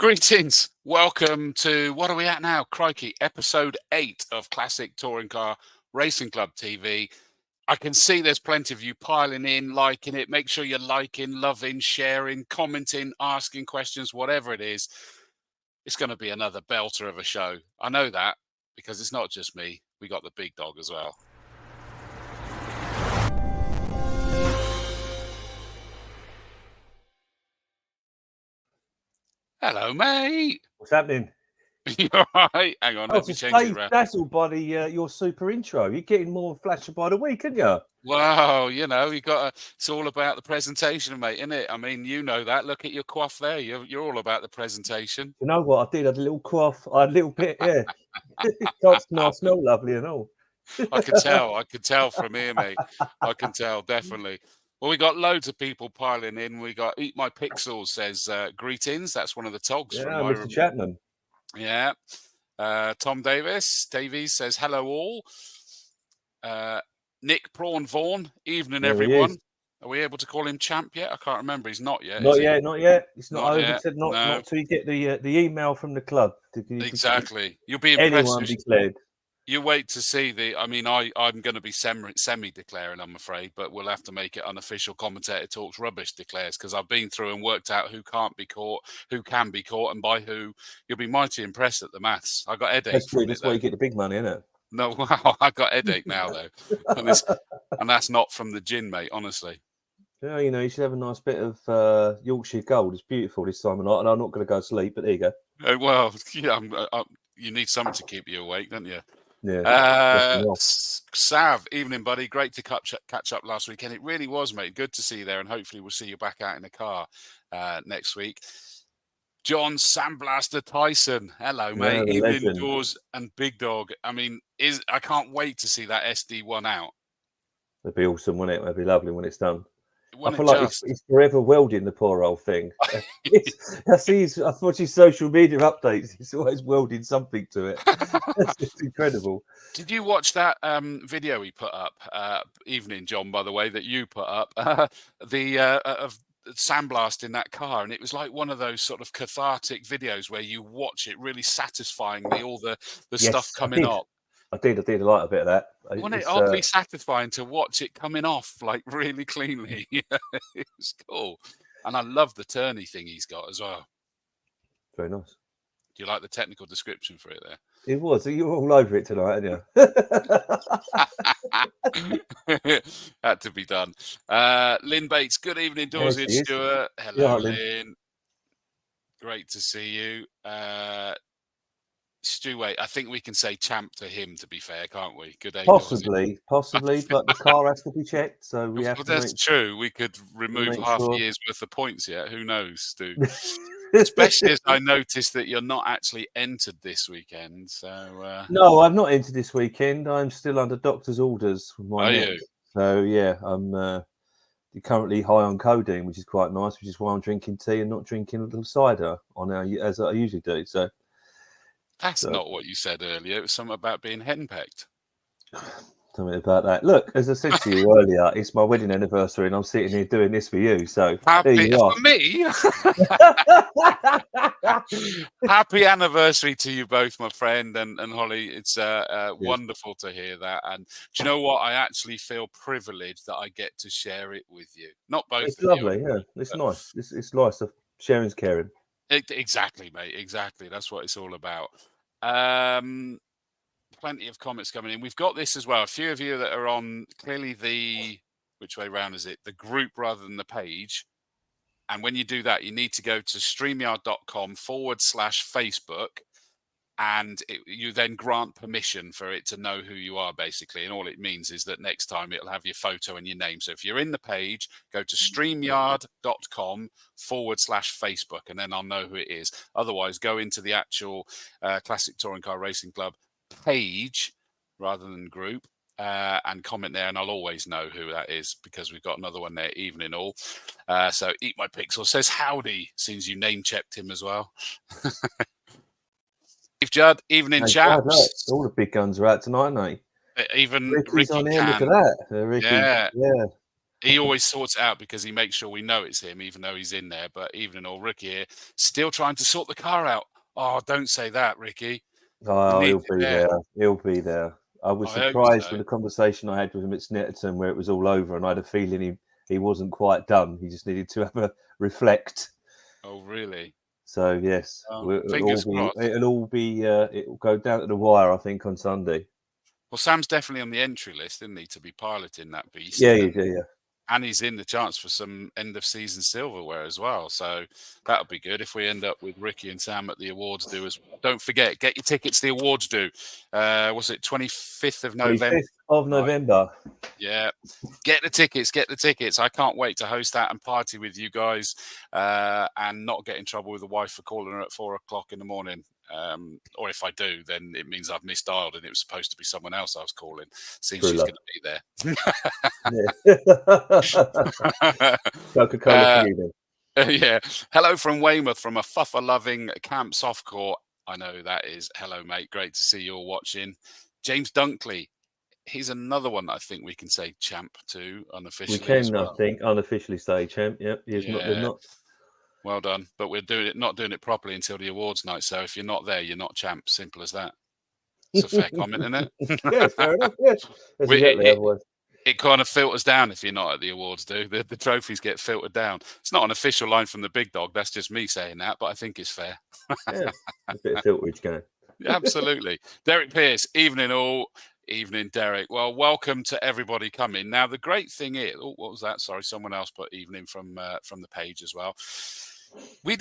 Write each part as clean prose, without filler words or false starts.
Greetings. Welcome to, what are we at now? Crikey, episode 8 of Classic Touring Car Racing Club TV. I can see there's plenty of you piling in, liking it. Make sure you're liking, loving, sharing, commenting, asking questions, whatever it is. It's going to be another belter of a show. I know that because it's not just me. We got the big dog as well. Hello, mate. What's happening? You all right? Hang on, let me change it around. Dazzled by your super intro. You're getting more flasher by the week, aren't you? Well, you know, it's all about the presentation, mate, isn't it? I mean, you know that. Look at your coif there. You're all about the presentation. You know what? I did a little coif. I had a little bit, yeah. I smell lovely and all. I could tell from here, mate. I can tell, definitely. Well, we got loads of people piling in. We got Eat My Pixels says, greetings. That's one of the togs. Yeah, from Mr. Chapman. Yeah. Tom Davies says, hello all. Nick Prawn Vaughan, evening, there everyone. Are we able to call him champ yet? I can't remember. He's not yet. Not yet. It's not over. Yet. Not until you get the email from the club. Exactly. You'll be impressed. Anyone declared. You wait to see I'm going to be semi-declaring, I'm afraid, but we'll have to make it unofficial. Commentator Talks Rubbish declares, because I've been through and worked out who can't be caught, who can be caught, and by who. You'll be mighty impressed at the maths. I got headache. That's where you get the big money, isn't it? No, wow, I got headache now though, and that's not from the gin, mate. Honestly. Yeah, you know, you should have a nice bit of Yorkshire Gold. It's beautiful this time of night, and I'm not going to go to sleep. But there you go. Well, yeah, you need something to keep you awake, don't you? Yeah. Sav, evening, buddy. Great to catch up last weekend. It really was, mate. Good to see you there, and hopefully we'll see you back out in the car next week. John Sandblaster Tyson, hello, mate. Yeah, evening, Dawes and Big Dog. I mean, I can't wait to see that SD1 out. It'd be awesome, wouldn't it? It'd be lovely when it's done. I feel like he's forever welding the poor old thing. I watch his social media updates. He's always welding something to it. It's incredible. Did you watch that video he put up? Evening, John, by the way, that you put up of sandblast in that car, and it was like one of those sort of cathartic videos where you watch it really satisfyingly, all the stuff coming up. I did like a bit of that. Wasn't it oddly satisfying to watch it coming off like really cleanly? It was cool. And I love the turny thing he's got as well. Very nice. Do you like the technical description for it there? It was. You're all over it tonight, aren't you? Had to be done. Lynn Bates, good evening, Dawes and Stuart. Hello, Lynn. Great to see you. Stu, I think we can say champ to him, to be fair, can't we? Good day. Possibly, but the car has to be checked, so we have to. That's true. We could remove half a year's worth of points yet. Who knows, Stu? Especially as I noticed that you're not actually entered this weekend. So no, I'm not entered this weekend. I'm still under doctor's orders. Are you? So yeah, I'm currently high on codeine, which is quite nice, which is why I'm drinking tea and not drinking a little cider as I usually do. So that's not what you said earlier. It was something about being henpecked. Tell me about that. Look, as I said to you earlier, it's my wedding anniversary, and I'm sitting here doing this for you. So there you are. For me. Happy anniversary to you both, my friend and Holly. It's wonderful to hear that. And do you know what? I actually feel privileged that I get to share it with you. Not both. It's lovely, yeah. It's nice. It's nice. Sharing's caring. Exactly, mate. Exactly. That's what it's all about. Plenty of comments coming in. We've got this as well. A few of you that are on clearly which way round is it? The group rather than the page. And when you do that, you need to go to streamyard.com/Facebook. And you then grant permission for it to know who you are, basically. And all it means is that next time it'll have your photo and your name. So if you're in the page, go to streamyard.com/Facebook, and then I'll know who it is. Otherwise, go into the actual Classic Touring Car Racing Club page rather than group and comment there. And I'll always know who that is because we've got another one there, Evening All. So Eat My Pixel says howdy, since you name-checked him as well. Judd, evening, chaps. All the big guns are out tonight, aren't they? Even Ricky's on here. Look at that. Ricky, yeah. He always sorts it out because he makes sure we know it's him, even though he's in there. But evening all, Ricky here, still trying to sort the car out. Oh, don't say that, Ricky. Oh, he'll be there. He'll be there. I was surprised with the conversation I had with him at Snetterton, where it was all over, and I had a feeling he wasn't quite done. He just needed to have a reflect. Oh, really? So yes, it'll go down to the wire, I think, on Sunday. Well, Sam's definitely on the entry list, isn't he, to be piloting that beast? Yeah, yeah. And he's in the chance for some end of season silverware as well. So that'll be good if we end up with Ricky and Sam at the awards do as well. Don't forget, get your tickets to the awards do. Was it 25th of November? 25th of November. Yeah. Get the tickets. I can't wait to host that and party with you guys and not get in trouble with the wife for calling her at 4 o'clock in the morning. Or if I do, then it means I've misdialed and it was supposed to be someone else I was calling. Seems she's going to be there. Coca-Cola for you then. Yeah. Hello from Weymouth from a fuffer-loving Camp Softcore. I know that is. Hello, mate. Great to see you all watching. James Dunkley. He's another one that I think we can say champ to unofficially. We can, I think, unofficially say champ. Yep. Not. Well done, but we're not doing it properly until the awards night. So if you're not there, you're not champ. Simple as that. It's a fair comment, isn't it? Yeah, fair enough. Yes, it kind of filters down if you're not at the awards. The trophies get filtered down. It's not an official line from the big dog. That's just me saying that, but I think it's fair. Yeah, a bit of filterage going. Absolutely. Derek Pierce, evening all. Evening, Derek. Well, welcome to everybody coming. Now, the great thing is, what was that? Sorry, someone else put evening from the page as well. You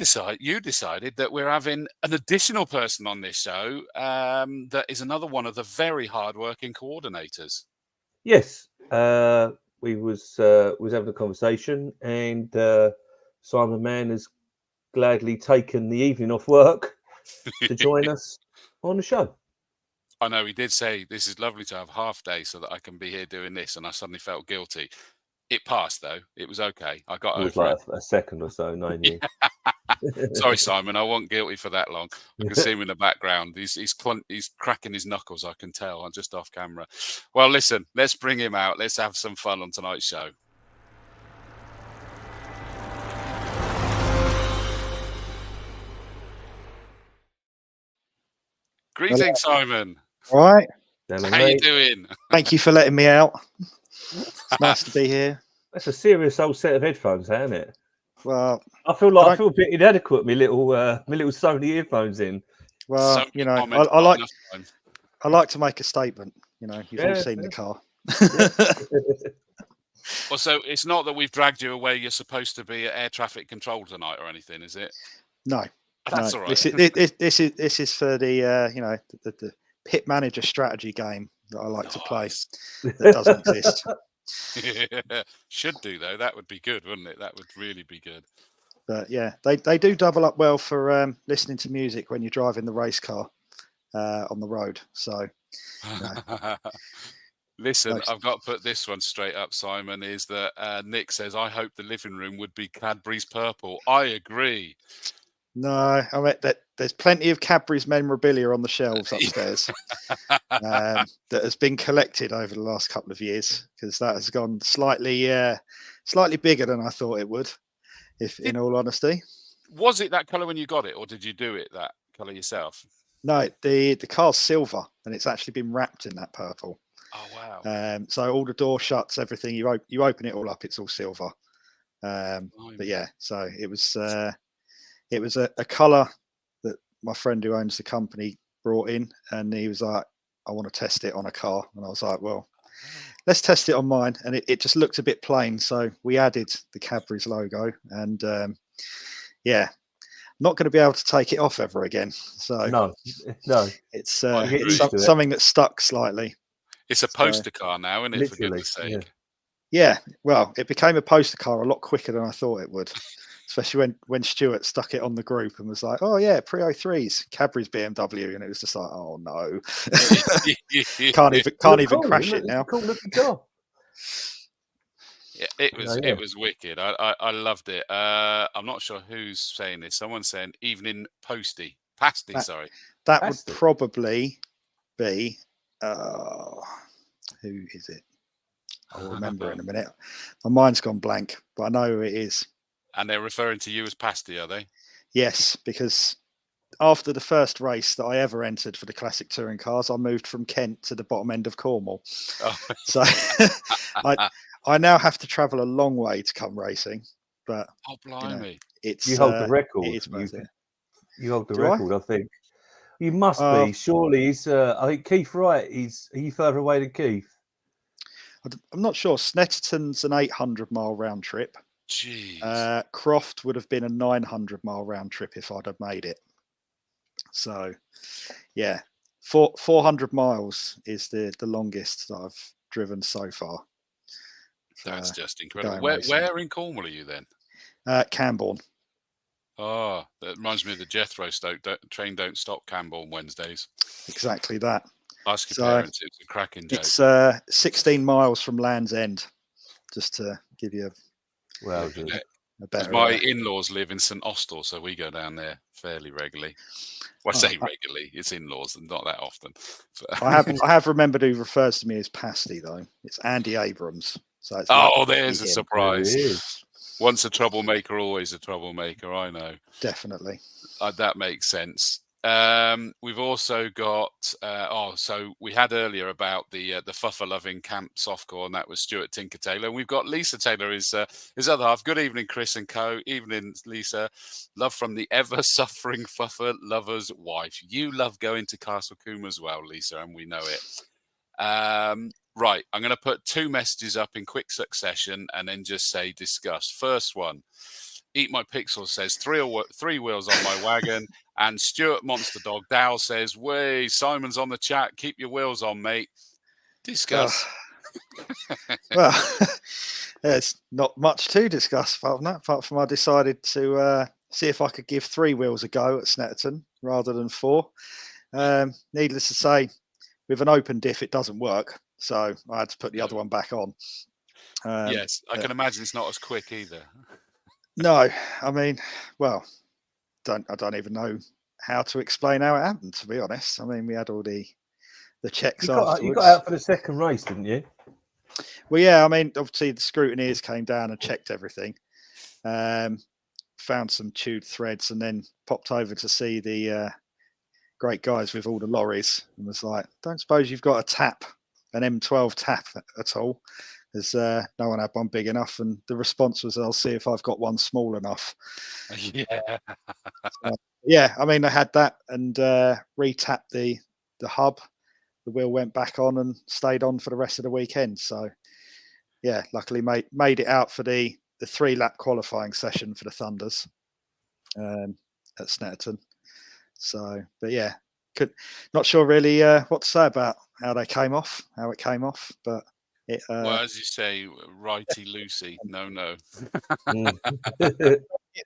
decided that we're having an additional person on this show that is another one of the very hard-working coordinators. Yes, we was having a conversation, and Simon Mann has gladly taken the evening off work to join us on the show. I know he did say this is lovely to have half day so that I can be here doing this, and I suddenly felt guilty. It passed though; it was okay. I got over it. Was like a second or so, knowing you. Sorry, Simon, I wasn't guilty for that long. I can see him in the background. He's cracking his knuckles. I can tell. I'm just off camera. Well, listen, let's bring him out. Let's have some fun on tonight's show. Greetings, Simon. All right. How you doing? Thank you for letting me out. It's nice to be here. That's a serious old set of headphones, isn't it? Well, I feel a bit inadequate. My little Sony earphones in. Well, I like to make a statement. You've all seen the car. Well, so it's not that we've dragged you away. You're supposed to be at air traffic control tonight or anything, is it? No. That's all right. This is for the the pit manager strategy game that I like to play that doesn't exist. Yeah. Should do though. That would be good, wouldn't it? That would really be good. But yeah, they do double up well for listening to music when you're driving the race car on the road. So Listen, Most- I've got to put this one straight up, Simon, is that Nick says, I hope the living room would be Cadbury's purple. I agree. No, I mean that there's plenty of Cadbury's memorabilia on the shelves upstairs that has been collected over the last couple of years, because that has gone slightly bigger than I thought it would, if in all honesty. Was it that colour when you got it, or did you do it that colour yourself? No, the car's silver, and it's actually been wrapped in that purple. Oh, wow. So all the door shuts, everything, you open it all up, it's all silver. But yeah, so it was a colour that my friend who owns the company brought in, and he was like, I want to test it on a car. And I was like, well, let's test it on mine. And it just looked a bit plain. So we added the Cadbury's logo, and yeah, not going to be able to take it off ever again. So no, it's something that stuck slightly. It's a poster car now, isn't it? For goodness sake. Yeah. Well, it became a poster car a lot quicker than I thought it would. Especially when Stuart stuck it on the group and was like, "Oh yeah, pre-03s, Cadbury's BMW," and it was just like, "Oh no, can't even crash it now." Cool looking car. Yeah, it was wicked. I loved it. I'm not sure who's saying this. Someone's saying evening pasty. Sorry, that would probably be who is it? I'll remember in a minute. My mind's gone blank, but I know who it is. And they're referring to you as Pasty, are they? Yes, because after the first race that I ever entered for the Classic Touring Cars, I moved from Kent to the bottom end of Cornwall. Oh. So I now have to travel a long way to come racing. But blimey. You hold the record. You hold the record, I think. You must be. Surely he's I think Keith Wright, are you further away than Keith? I'm not sure. Snetterton's an 800-mile round trip. Jeez. Croft would have been a 900-mile round trip if I'd have made it. So, yeah, 400 miles is the longest that I've driven so far. That's just incredible. Where in Cornwall are you then? Camborne. Oh, that reminds me of the Jethro Stoke train don't stop Camborne Wednesdays. Exactly that. Ask your parents. It's a cracking joke. It's 16 miles from Land's End, just to give you a better. My in-laws live in St Austell, so we go down there fairly regularly. Well, I say regularly. It's in-laws, and not that often. I have remembered who refers to me as Pasty though. It's Andy Abrams. So it's there's a surprise. Once a troublemaker, always a troublemaker. I know. Definitely. That makes sense. We've also got so we had earlier about the fuffer loving camp softcore, and that was Stuart Tinker Taylor. And we've got Lisa Taylor, his other half. Good evening, Chris and co. Evening, Lisa. Love from the ever suffering fuffer lover's wife. You love going to Castle Coombe as well, Lisa, and we know it. Right, I'm going to put two messages up in quick succession and then just say discuss. First one. Eat My Pixels says three wheels on my wagon. And Stuart Monster Dog Dowell says, "Way, Simon's on the chat. Keep your wheels on, mate." Discuss. Well, there's not much to discuss apart from I decided to see if I could give 3 wheels a go at Snetterton rather than 4. Needless to say, with an open diff, it doesn't work. So I had to put the other one back on. Yes, I can imagine it's not as quick either. No, I mean, well, I don't even know how to explain how it happened, to be honest. I mean, we had all the checks afterwards. You got out for the second race, didn't you? Well, yeah, I mean, obviously the scrutineers came down and checked everything. Found some chewed threads and then popped over to see the great guys with all the lorries and was like, "Don't suppose you've got an M12 tap at all?" Because no one had one big enough, and the response was, "I'll see if I've got one small enough." Yeah, I mean, I had that and re-tapped the hub. The wheel went back on and stayed on for the rest of the weekend. So, yeah, luckily made it out for the 3-lap qualifying session for the Thunders at Snetterton. So, but yeah, not sure really what to say about how it came off, but. Well, as you say, righty loosey. No.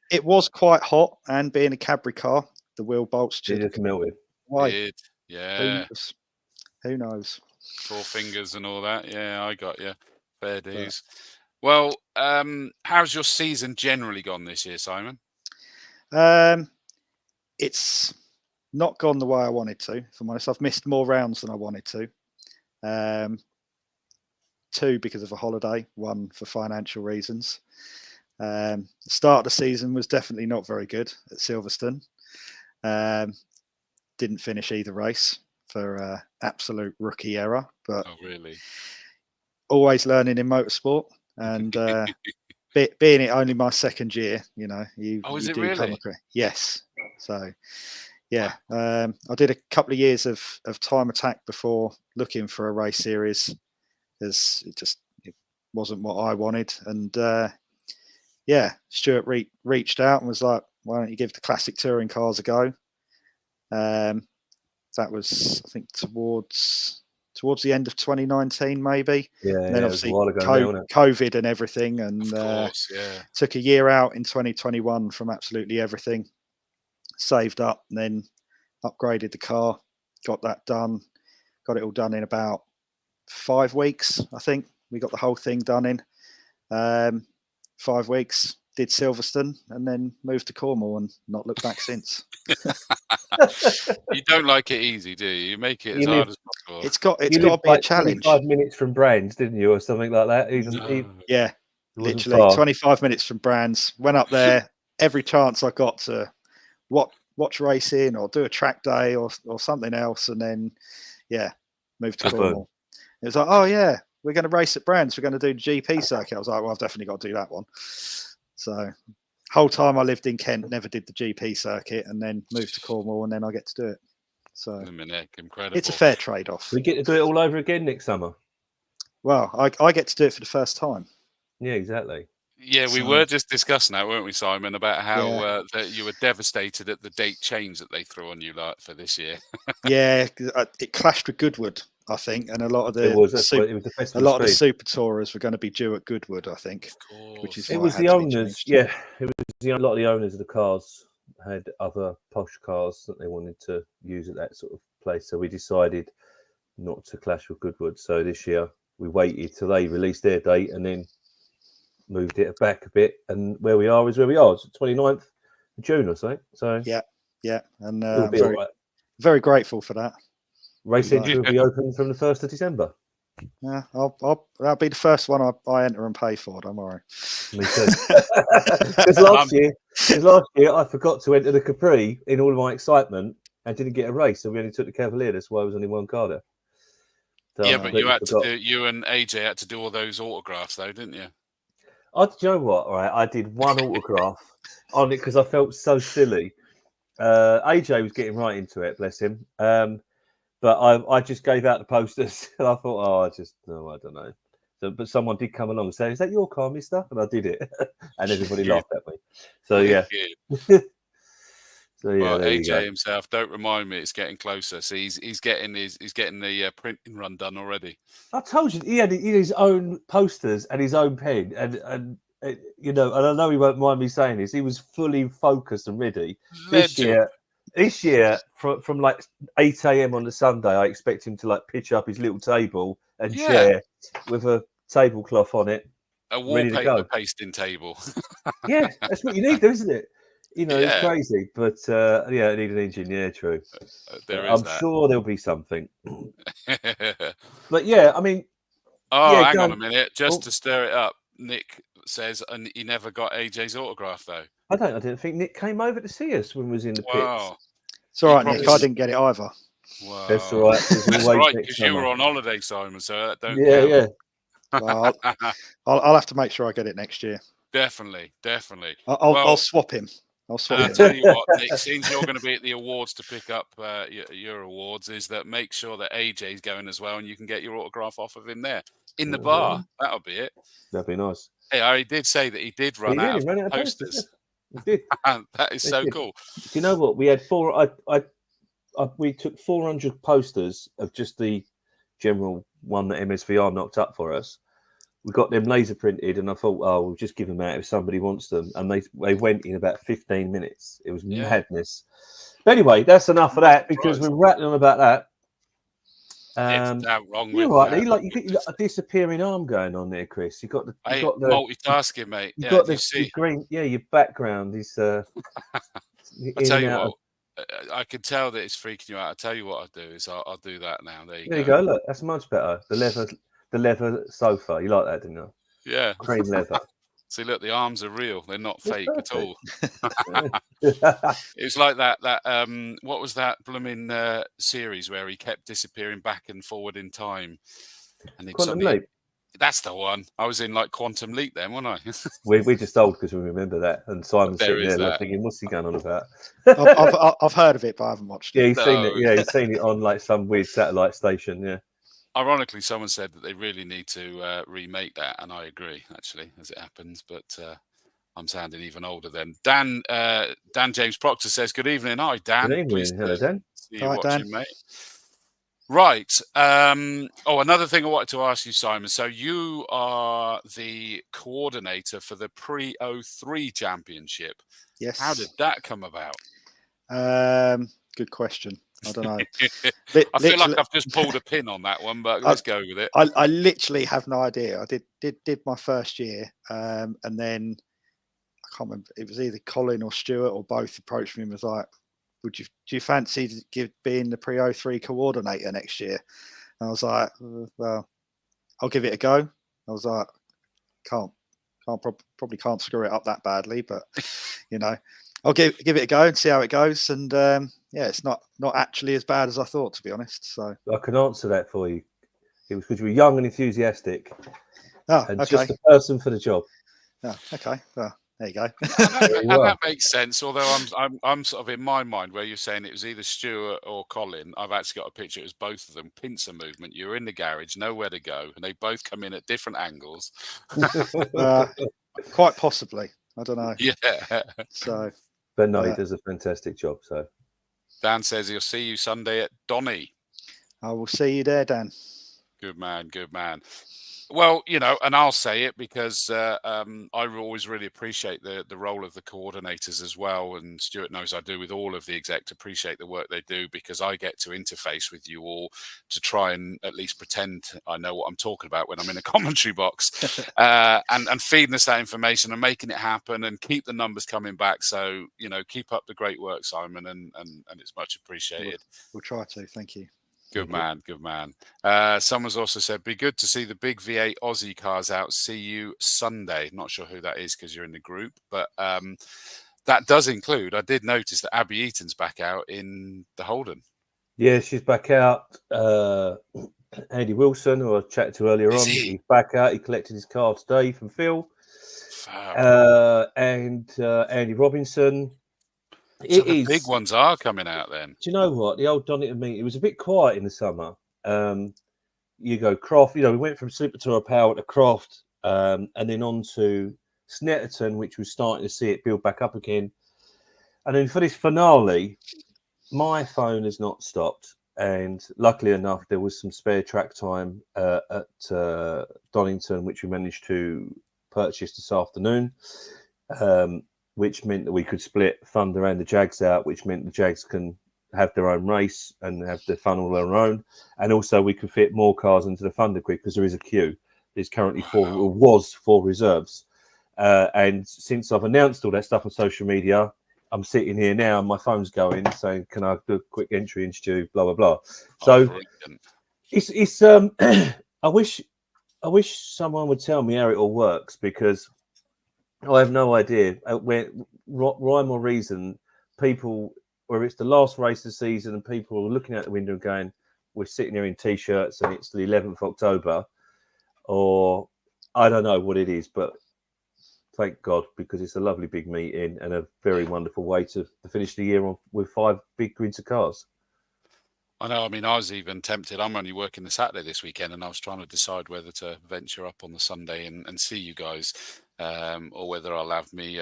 It was quite hot, and being a Cadbury car, the wheel bolts just melted. Why? Yeah. Who knows? 4 fingers and all that. Yeah, I got you. Fair dues. Well, how's your season generally gone this year, Simon? It's not gone the way I wanted to. If I'm honest, I've missed more rounds than I wanted to. 2 because of a holiday, 1 for financial reasons. The start of the season was definitely not very good at Silverstone. Didn't finish either race for absolute rookie error. But really? Always learning in motorsport, and being it only my 2nd year, you know, you do really? come across. Yes. So, yeah, I did a couple of years of time attack before looking for a race series, because it wasn't what I wanted. And Stuart reached out and was like, "Why don't you give the classic touring cars a go?" That was, I think, towards the end of 2019, maybe. Yeah, and then obviously COVID and everything, and took a year out in 2021 from absolutely everything. Saved up and then upgraded the car, got that done, got it all done in about 5 weeks. I think we got the whole thing done in 5 weeks. Did Silverstone and then moved to Cornwall and not looked back since. You don't like it easy, do you? You make it as hard as possible. It's got to be a challenge. 25 minutes from Brands, didn't you, or something like that? Yeah, literally 25 minutes from Brands. Went up there every chance I got to watch racing or do a track day or something else, and then moved to Cornwall. It was like, oh yeah, we're going to race at Brands. We're going to do the GP circuit. I was like, well, I've definitely got to do that one. So whole time I lived in Kent, never did the GP circuit, and then moved to Cornwall, and then I get to do it. So incredible. It's a fair trade-off. We get to do it all over again next summer. Well, I get to do it for the first time. Yeah, exactly. Yeah, we were just discussing that, weren't we, Simon, about how that you were devastated at the date change that they threw on you for this year. Yeah, it clashed with Goodwood, I think, and a lot of the super tourers were going to be due at Goodwood, I think. Of course. Which is it was the owners. Yeah, it was a lot of the owners of the cars had other posh cars that they wanted to use at that sort of place, so we decided not to clash with Goodwood. So this year we waited till they released their date and then moved it back a bit, and where we are is where we are. It's 29th of June or something. So yeah, and I'm very grateful for that. Race entry will be open from the 1st of December. Yeah, that'll be the first one I enter and pay for. Don't worry. Me too. Because last year I forgot to enter the Capri in all of my excitement and didn't get a race, so we only took the Cavalier. That's why there was only one car there. So but you and AJ had to do all those autographs, though, didn't you? Do you know what? All right, I did one autograph on it because I felt so silly. AJ was getting right into it, bless him. But I just gave out the posters, and I thought, I don't know. So, but someone did come along and say, "Is that your car, mister?" And I did it, and everybody laughed at me. So yeah. Well, AJ himself, don't remind me. It's getting closer. So he's getting the printing run done already. I told you he had his own posters and his own pen, and and I know he won't mind me saying this. He was fully focused and ready. This year, from like 8 a.m. on the Sunday, I expect him to like pitch up his little table and chair with a tablecloth on it, a wallpaper pasting table. Yeah, that's what you need, isn't it? It's crazy, but I need an engineer. True, I'm sure there'll be something. But I mean, hang on a minute, just to stir it up. Nick says, and he never got AJ's autograph though. I didn't think Nick came over to see us when we was in the pits. It's all right, Nick. I didn't get it either. Wow. That's all right. That's right, because you were on holiday, Simon. So that don't count. Yeah. Well, I'll have to make sure I get it next year. Definitely. I'll swap him. I'll tell you what, Nick, since you're going to be at the awards to pick up your awards, is that make sure that AJ's going as well, and you can get your autograph off of him there in the bar. That'll be it. That'd be nice. Hey, I did say that he did run out of posters. He did. That is so cool. Do you know what? We had we took 400 posters of just the general one that MSVR knocked up for us. We got them laser printed, and I thought, we'll just give them out if somebody wants them. And they went in about 15 minutes. It was madness. But anyway, that's enough of that because we're rattling on about that. It's that wrong You're with right. that. You got a disappearing arm going on there, Chris. You got the Multitasking, mate. You Yeah, got you the see. green. Yeah, your background is I in tell and you out. what, I can tell that it's freaking you out. I tell you what I'll do is I'll do that now. There You go. Look, that's much better. The leather sofa. You like that, didn't you? Yeah. Cream leather. See, look, the arms are real. They're not It's fake at all. perfect. It's like that what was that blooming series where he kept disappearing back and forward in time? And it Quantum Leap. That's the one. I was in like Quantum Leap then, wasn't I? We're just old because we remember that. And Simon's There sitting is there that. thinking, "What's he going on about?" I've heard of it, but I haven't watched it. Yeah, he's seen No. it. Yeah, he's seen it on like some weird satellite station. Yeah. Ironically, someone said that they really need to remake that, and I agree, actually, as it happens. But I'm sounding even older then. Dan James Proctor says, "Good evening." Hi, Dan. Good evening. Pleased Hello, Dan. see you Hi, watching, Dan. mate. Right. Another thing I wanted to ask you, Simon. So you are the coordinator for the pre-03 championship. Yes. How did that come about? Good question. I don't know. I feel like I've just pulled a pin on that one, but let's go with it. I literally have no idea. I did my first year, and then I can't remember. It was either Colin or Stuart or both approached me and was like, do you fancy being the pre-03 coordinator next year? And I was like, well, I'll give it a go. I was like, probably can't screw it up that badly, but I'll give it a go and see how it goes. And yeah, it's not actually as bad as I thought, to be honest. So I can answer that for you. It was because you were young and enthusiastic, and okay. Just the person for the job. Oh, okay. Well, there you go. And that makes sense. Although I'm sort of in my mind where you're saying it was either Stuart or Colin. I've actually got a picture. It was both of them. Pincer movement. You're in the garage, nowhere to go, and they both come in at different angles. Quite possibly. I don't know. Yeah. So, but no, he does a fantastic job. So Dan says he'll see you Sunday at Donny. I will see you there, Dan. Good man. Good man. Well, and I'll say it because I always really appreciate the role of the coordinators as well. And Stuart knows I do with all of the exec to appreciate the work they do because I get to interface with you all to try and at least pretend I know what I'm talking about when I'm in a commentary box and feeding us that information and making it happen and keep the numbers coming back. So, keep up the great work, Simon, and it's much appreciated. We'll try to. Thank you. Good man, good man. Someone's also said, be good to see the big V8 Aussie cars out. See you Sunday. Not sure who that is because you're in the group, but that does include, I did notice that Abby Eaton's back out in the Holden. Yeah, she's back out. Andy Wilson, who I chatted to earlier on, he's back out. He collected his car today from Phil. And Andy Robinson. So the big ones are coming out then. Do you know what? The old Donington meet, it was a bit quiet in the summer. You go Croft, we went from Super Tour Power to Croft and then on to Snetterton, which was starting to see it build back up again. And then for this finale, my phone has not stopped. And luckily enough, there was some spare track time at Donington, which we managed to purchase this afternoon. Which meant that we could split Thunder and the Jags out, which meant the Jags can have their own race and have the funnel their own. And also we could fit more cars into the Thunder grid because there is a queue. There's currently was four reserves. And since I've announced all that stuff on social media, I'm sitting here now and my phone's going saying, can I do a quick entry in Stu, blah, blah, blah. So it's I wish someone would tell me how it all works because I have no idea. Where rhyme or reason, people, where it's the last race of the season and people are looking out the window and going, we're sitting here in T-shirts and it's the 11th of October, or I don't know what it is, but thank God, because it's a lovely big meeting and a very wonderful way to finish the year on with 5 big grids of cars. I know. I mean, I was even tempted. I'm only working the Saturday this weekend, and I was trying to decide whether to venture up on the Sunday and see you guys, or whether I'll have me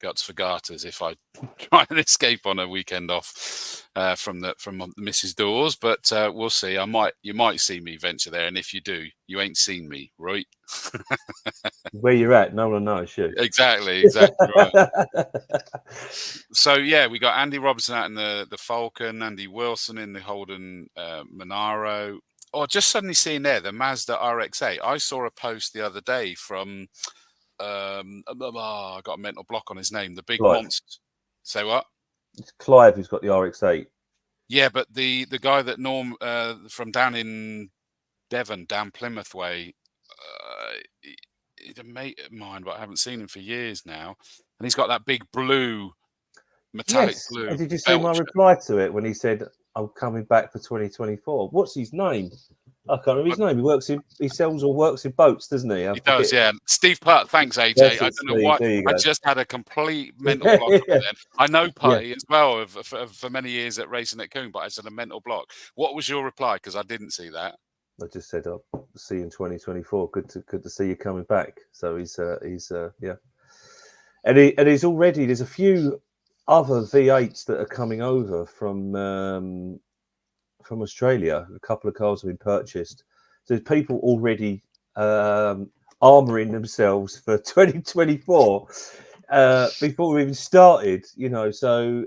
guts for garters if I try and escape on a weekend off from Mrs. Dawes. But we'll see. You might see me venture there, and if you do, you ain't seen me, right? where you're at, no one knows you. Exactly right. So yeah, we got Andy Robertson out in the Falcon, Andy Wilson in the Holden Monaro. Oh, just suddenly seeing there the Mazda RX-8. I saw a post the other day from I got a mental block on his name. The big Clive. monster. Say what? It's Clive who's got the RX-8. Yeah, but the guy that from down in Devon, down Plymouth way, he's a mate of mine, but I haven't seen him for years now. And he's got that big blue, metallic blue. And did you see my reply to it when he said, "I'm coming back for 2024"? What's his name? I can't remember his name. He sells or works in boats, doesn't he? He does, yeah. Steve Putt, thanks, AJ. I don't know why. I just had a complete mental block. Then. I know Putty as well for many years at Racing at Coombe, but I just had a mental block. What was your reply? Because I didn't see that. I just said, "I'll see you in 2024. Good to see you coming back." So he's yeah, and he's already. There's a few other V8s that are coming over from Australia. A couple of cars have been purchased. So there's people already armouring themselves for 2024 before we even started. So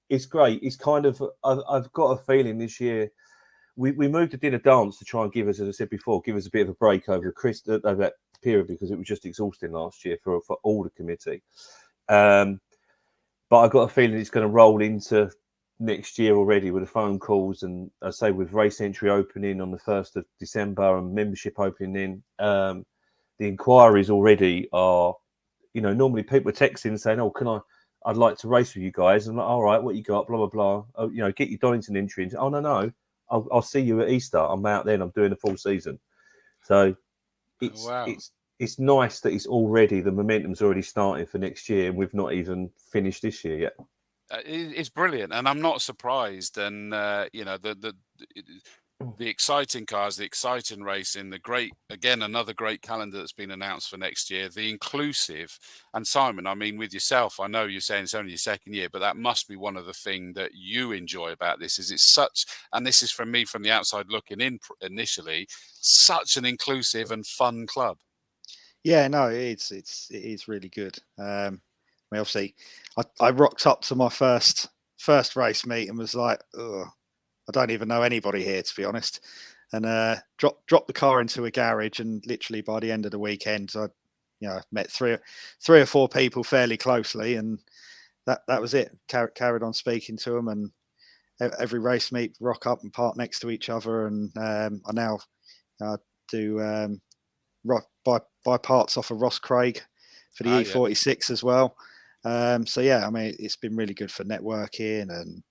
it's great. It's kind of I've got a feeling this year. We moved to dinner dance to try and give us, as I said before, give us a bit of a break over that period because it was just exhausting last year for all the committee. But I got a feeling it's going to roll into next year already with the phone calls and I say with race entry opening on the 1st of December and membership opening the inquiries already are, normally people are texting saying, "Oh, I'd like to race with you guys." I'm like, "All right, what you got? Blah, blah, blah. Oh, get your Donington entry in." "Oh, no. I'll see you at Easter. I'm out then. I'm doing a full season." So it's nice that the momentum's already starting for next year, and we've not even finished this year yet. It's brilliant, and I'm not surprised. And the exciting cars, the exciting racing, another great calendar that's been announced for next year, the inclusive. And Simon, I mean, with yourself, I know you're saying it's only your second year, but that must be one of the things that you enjoy about this. Is it's such, and this is from me from the outside looking in initially, such an inclusive and fun club. Yeah, no, it is really good. Obviously, I rocked up to my first race meet and was like, "Ugh, I don't even know anybody here, to be honest." And dropped the car into a garage, and literally by the end of the weekend, I met three or four people fairly closely, and that was it. Carried on speaking to them, and every race meet, rock up and park next to each other. And I now do buy parts off of Ross Craig for the E46 as well. So yeah, I mean, it's been really good for networking and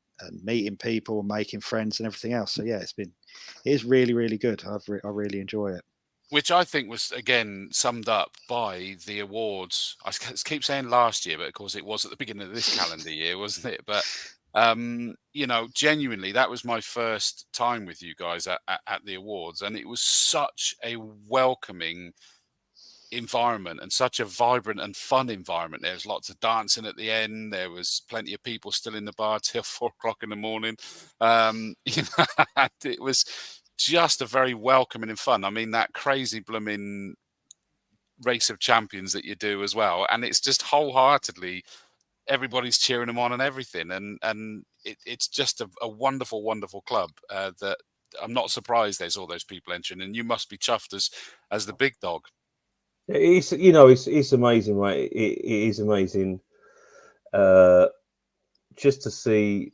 meeting people, making friends, and everything else. So yeah, it is really, really good. I really enjoy it. Which I think was again summed up by the awards. I keep saying last year, but of course it was at the beginning of this calendar year, wasn't it? But genuinely, that was my first time with you guys at the awards, and it was such a welcoming environment and such a vibrant and fun environment. There was lots of dancing at the end. There was plenty of people still in the bar till 4 o'clock in the morning. It was just a very welcoming and fun. I mean, that crazy blooming race of champions that you do as well, and it's just wholeheartedly everybody's cheering them on and everything, and it's just a wonderful, wonderful club that I'm not surprised there's all those people entering, and you must be chuffed as the big dog. It's amazing, right? It is amazing just to see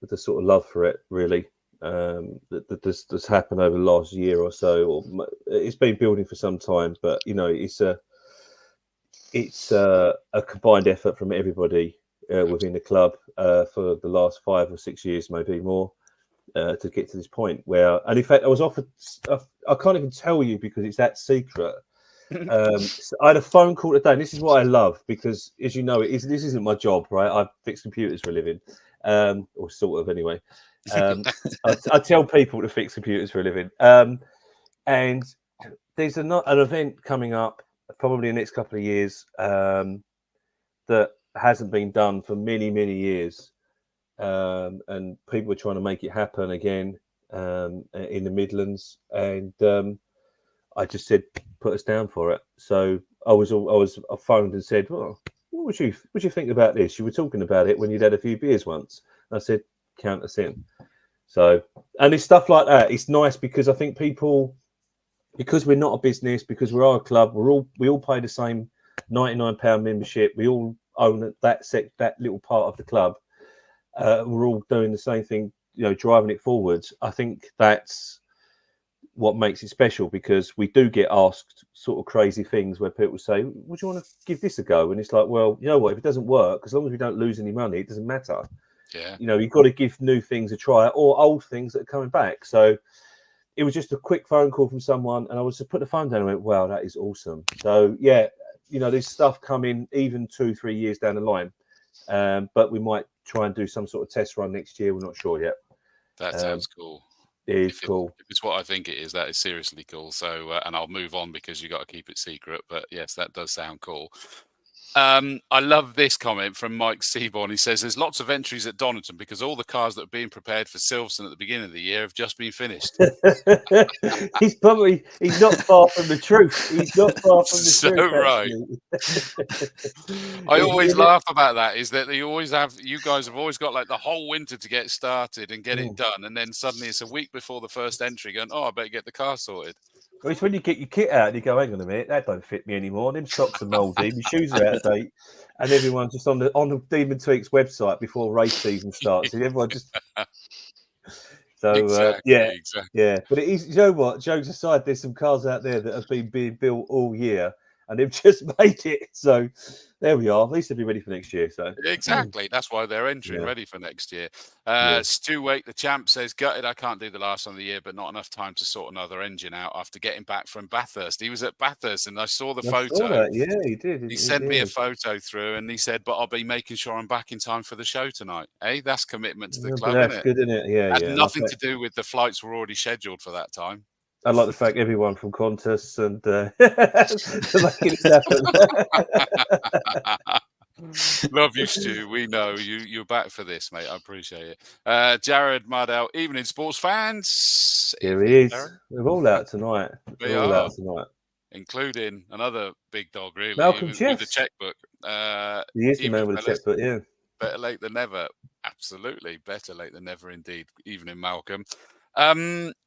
the sort of love for it, really, that's happened over the last year or so. Or it's been building for some time, but it's a combined effort from everybody within the club for the last 5 or 6 years, maybe more, to get to this point where, and in fact, I was offered. I can't even tell you because it's that secret. So I had a phone call today, and this is what I love because, as you know, this isn't my job, right? I fix computers for a living, or sort of anyway. I tell people to fix computers for a living, and there's an event coming up probably in the next couple of years that hasn't been done for many, many years, and people are trying to make it happen again in the Midlands, and I just said, put us down for it. So I phoned and said, well, what would you think about this? You were talking about it when you'd had a few beers once. And I said, count us in. So, and it's stuff like that. It's nice because I think people, because we're not a business, because we are a club, we all pay the same £99 membership. We all own that little part of the club. We're all doing the same thing, driving it forwards. I think that's what makes it special, because we do get asked sort of crazy things where people say, would you want to give this a go? And it's like, well, you know what, if it doesn't work, as long as we don't lose any money, it doesn't matter. Yeah. You've got to give new things a try, or old things that are coming back. So it was just a quick phone call from someone, and I was to put the phone down and went, wow, that is awesome. So yeah, there's stuff coming even 2-3 years down the line. But we might try and do some sort of test run next year. We're not sure yet. That sounds cool. It is cool. If it's what I think it is, that is seriously cool. So, and I'll move on because you got to keep it secret. But yes, that does sound cool. I love this comment from Mike Seaborn. He says, there's lots of entries at Donington because all the cars that are being prepared for Silverstone at the beginning of the year have just been finished. he's not far from the truth. He's not far from the so truth. Right. I always laugh about that, is that you guys have always got like the whole winter to get started and get it done. And then suddenly it's a week before the first entry going, I better get the car sorted. Well, it's when you get your kit out and you go, hang on a minute, that don't fit me anymore. Them socks are mouldy, my shoes are out of date, and everyone's just on the Demon Tweaks website before race season starts. And everyone just exactly. Yeah. But it is, what? Jokes aside, there's some cars out there that have been being built all year and they've just made it. So there we are. At least they'll be ready for next year. So exactly, that's why they're entering ready for next year. Stuart, the champ, says, gutted I can't do the last one of the year, but not enough time to sort another engine out after getting back from Bathurst. He was at Bathurst and I saw the photo. Yeah, he did. He sent me a photo through and he said, but I'll be making sure I'm back in time for the show tonight. Hey, that's commitment to the club, that's isn't it? good, isn't it? Yeah, Had nothing to do with the flights were already scheduled for that time. I like the fact everyone from Qantas and making it happen. Love you, Stu. We know you're back for this, mate. I appreciate it. Jared Mardell, evening sports fans. Here he is. Jared. We're all out tonight. We're all out tonight, including another big dog, really. Malcolm with the checkbook. He is the man with the checkbook. Yeah. Better late than never. Absolutely, better late than never, indeed. Evening, Malcolm.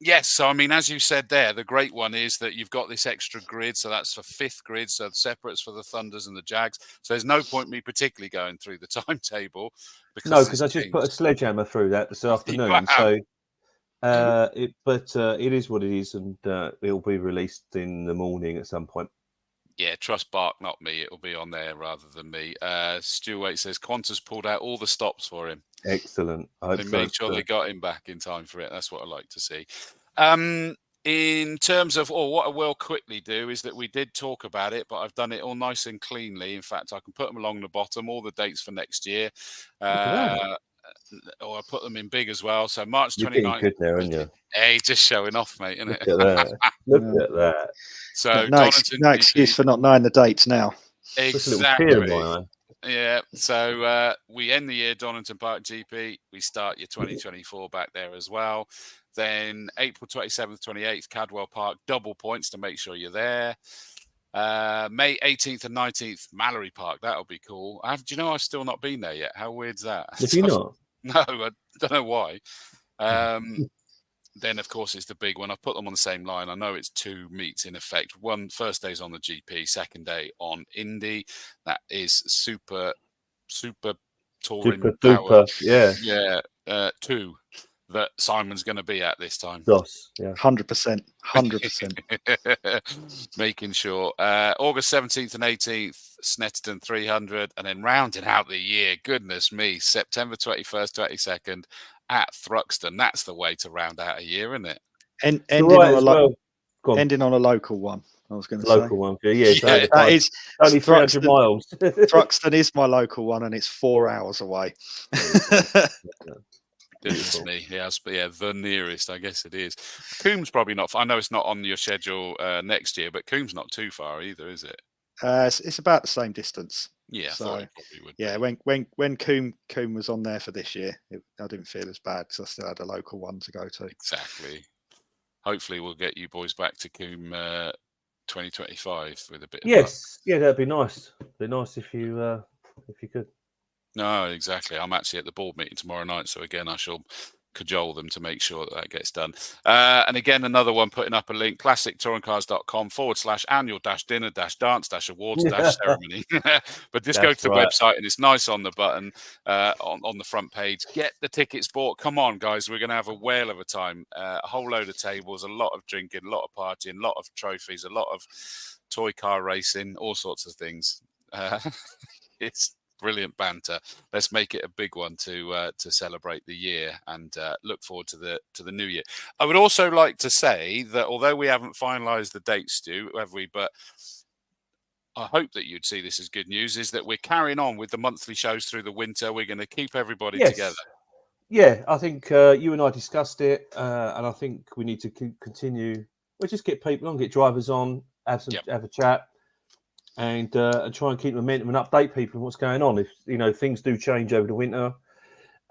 Yes, so I mean, as you said there, the great one is that you've got this extra grid, so that's for fifth grid, so separates for the Thunders and the Jags. So there's no point me particularly going through the timetable because I just put a sledgehammer through that this afternoon. Wow. So it is what it is, and it'll be released in the morning at some point. Yeah, trust Bark, not me. It'll be on there rather than me. Stuart says Qantas pulled out all the stops for him. Excellent. They made sure they got him back in time for it. That's what I like to see. In terms of, what I will quickly do is that we did talk about it, but I've done it all nice and cleanly. In fact, I can put them along the bottom, all the dates for next year. Or I put them in big as well. So March 29th. Good there, aren't you? Hey, just showing off, mate, isn't it? Look at that. Look at that. So no excuse for not knowing the dates now. Exactly. Yeah, so we end the year Donington Park GP. We start your 2024 back there as well. Then April 27th, 28th, Cadwell Park, double points to make sure you're there. May 18th and 19th, Mallory Park. That'll be cool. Do you know I've still not been there yet? How weird's that? Have you not? No, I don't know why. Then, of course, it's the big one. I've put them on the same line. I know it's two meets in effect. First day's on the GP, second day on Indy. That is super touring power. Yeah. Two that Simon's going to be at this time. Dos, yeah. 100%. 100%. Making sure. August 17th and 18th, Snetterton 300. And then rounding out the year, goodness me, September 21st, 22nd, at Thruxton. That's the way to round out a year, isn't it? Ending on a local one, I was going to say. Local one. Yeah, that is only 300 miles. Thruxton is my local one, and it's 4 hours away. Goodness me. Yeah, the nearest, I guess it is. Coombs probably not. I know it's not on your schedule next year, but Coombs not too far either, is it? It's about the same distance. Yeah, so, I thought it probably would. Yeah, when Coombe was on there for this year, I didn't feel as bad because I still had a local one to go to. Exactly. Hopefully, we'll get you boys back to Coombe 2025 with a bit of Yes, yeah, that'd be nice. Be nice if you could. No, exactly. I'm actually at the board meeting tomorrow night, so again, I shall cajole them to make sure that gets done. And again, another one putting up a link, classictouringcars.com/annual-dinner-dance-awards-ceremony. But just go to the website and it's nice on the button on the front page. Get the tickets bought. Come on, guys. We're going to have a whale of a time. A whole load of tables, a lot of drinking, a lot of partying, a lot of trophies, a lot of toy car racing, all sorts of things. It's brilliant banter. Let's make it a big one to celebrate the year and look forward to the new year. I would also like to say that although we haven't finalised the dates, Stu, have we? But I hope that you'd see this as good news. Is that we're carrying on with the monthly shows through the winter. We're going to keep everybody together. Yeah, I think you and I discussed it, and I think we need to continue. We'll just get people on, get drivers on, have a chat. And try and keep momentum and update people on what's going on. If things do change over the winter,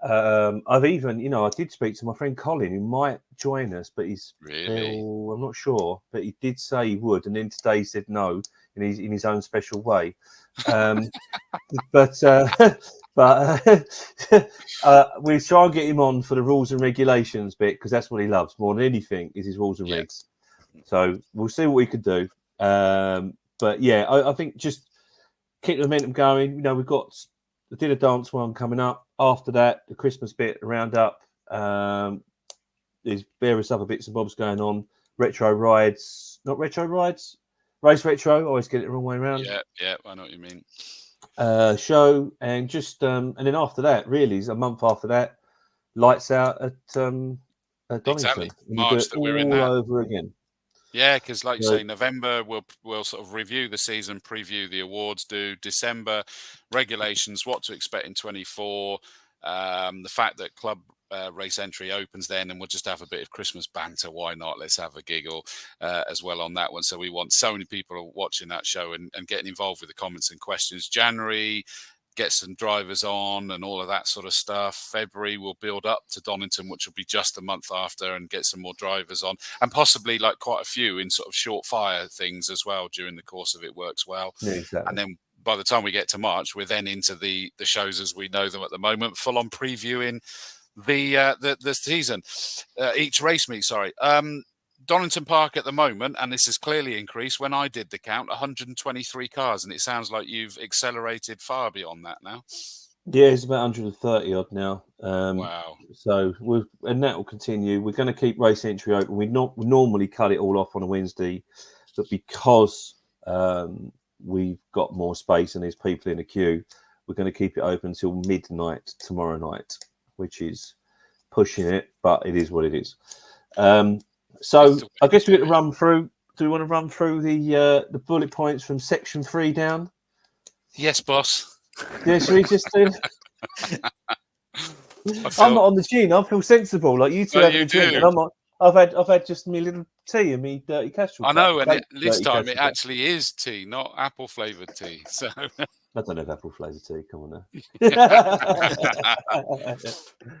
I've even I did speak to my friend Colin, who might join us, but he's still, I'm not sure, but he did say he would, and then today he said no in his own special way. But we try and get him on for the rules and regulations bit because that's what he loves more than anything is his rules and regs. So we'll see what we could do. But yeah, I think just keep the momentum going. We've got the dinner dance one coming up. After that, the Christmas bit, the roundup. There's various other bits and bobs going on. Retro rides, not retro rides. Race retro. Always get it the wrong way around. Yeah, I know what you mean. Show and just and then after that, really, is a month after that, lights out at Donington. Exactly. March that we're in all over again. Yeah, because like you say, November we'll sort of review the season, preview the awards. Do December regulations, what to expect in 24. The fact that club race entry opens then, and we'll just have a bit of Christmas banter. Why not? Let's have a giggle as well on that one. So we want so many people watching that show and getting involved with the comments and questions. January, get some drivers on and all of that sort of stuff. February will build up to Donington, which will be just a month after, and get some more drivers on, and possibly like quite a few in sort of short fire things as well during the course of it works well. Yeah, exactly. And then by the time we get to March, we're then into the shows as we know them at the moment, full on previewing the season, each race meet. Sorry. Donington Park at the moment, and this has clearly increased. When I did the count, 123 cars, and it sounds like you've accelerated far beyond that now. Yeah, it's about 130 odd now. Wow. So and that will continue. We're going to keep race entry open. We normally cut it all off on a Wednesday, but because we've got more space and there's people in the queue, we're going to keep it open until midnight tomorrow night, which is pushing it, but it is what it is. So I guess we're going to run through. Do we want to run through the bullet points from section 3 down? Yes, boss. Yeah, should we just do? I'm not on the gin. I feel sensible. Like you two have a drink, and I've had just my little tea and me dirty Castrol. I know, and this time it actually is tea, not apple flavoured tea. So I don't have apple flavoured tea. Come on now.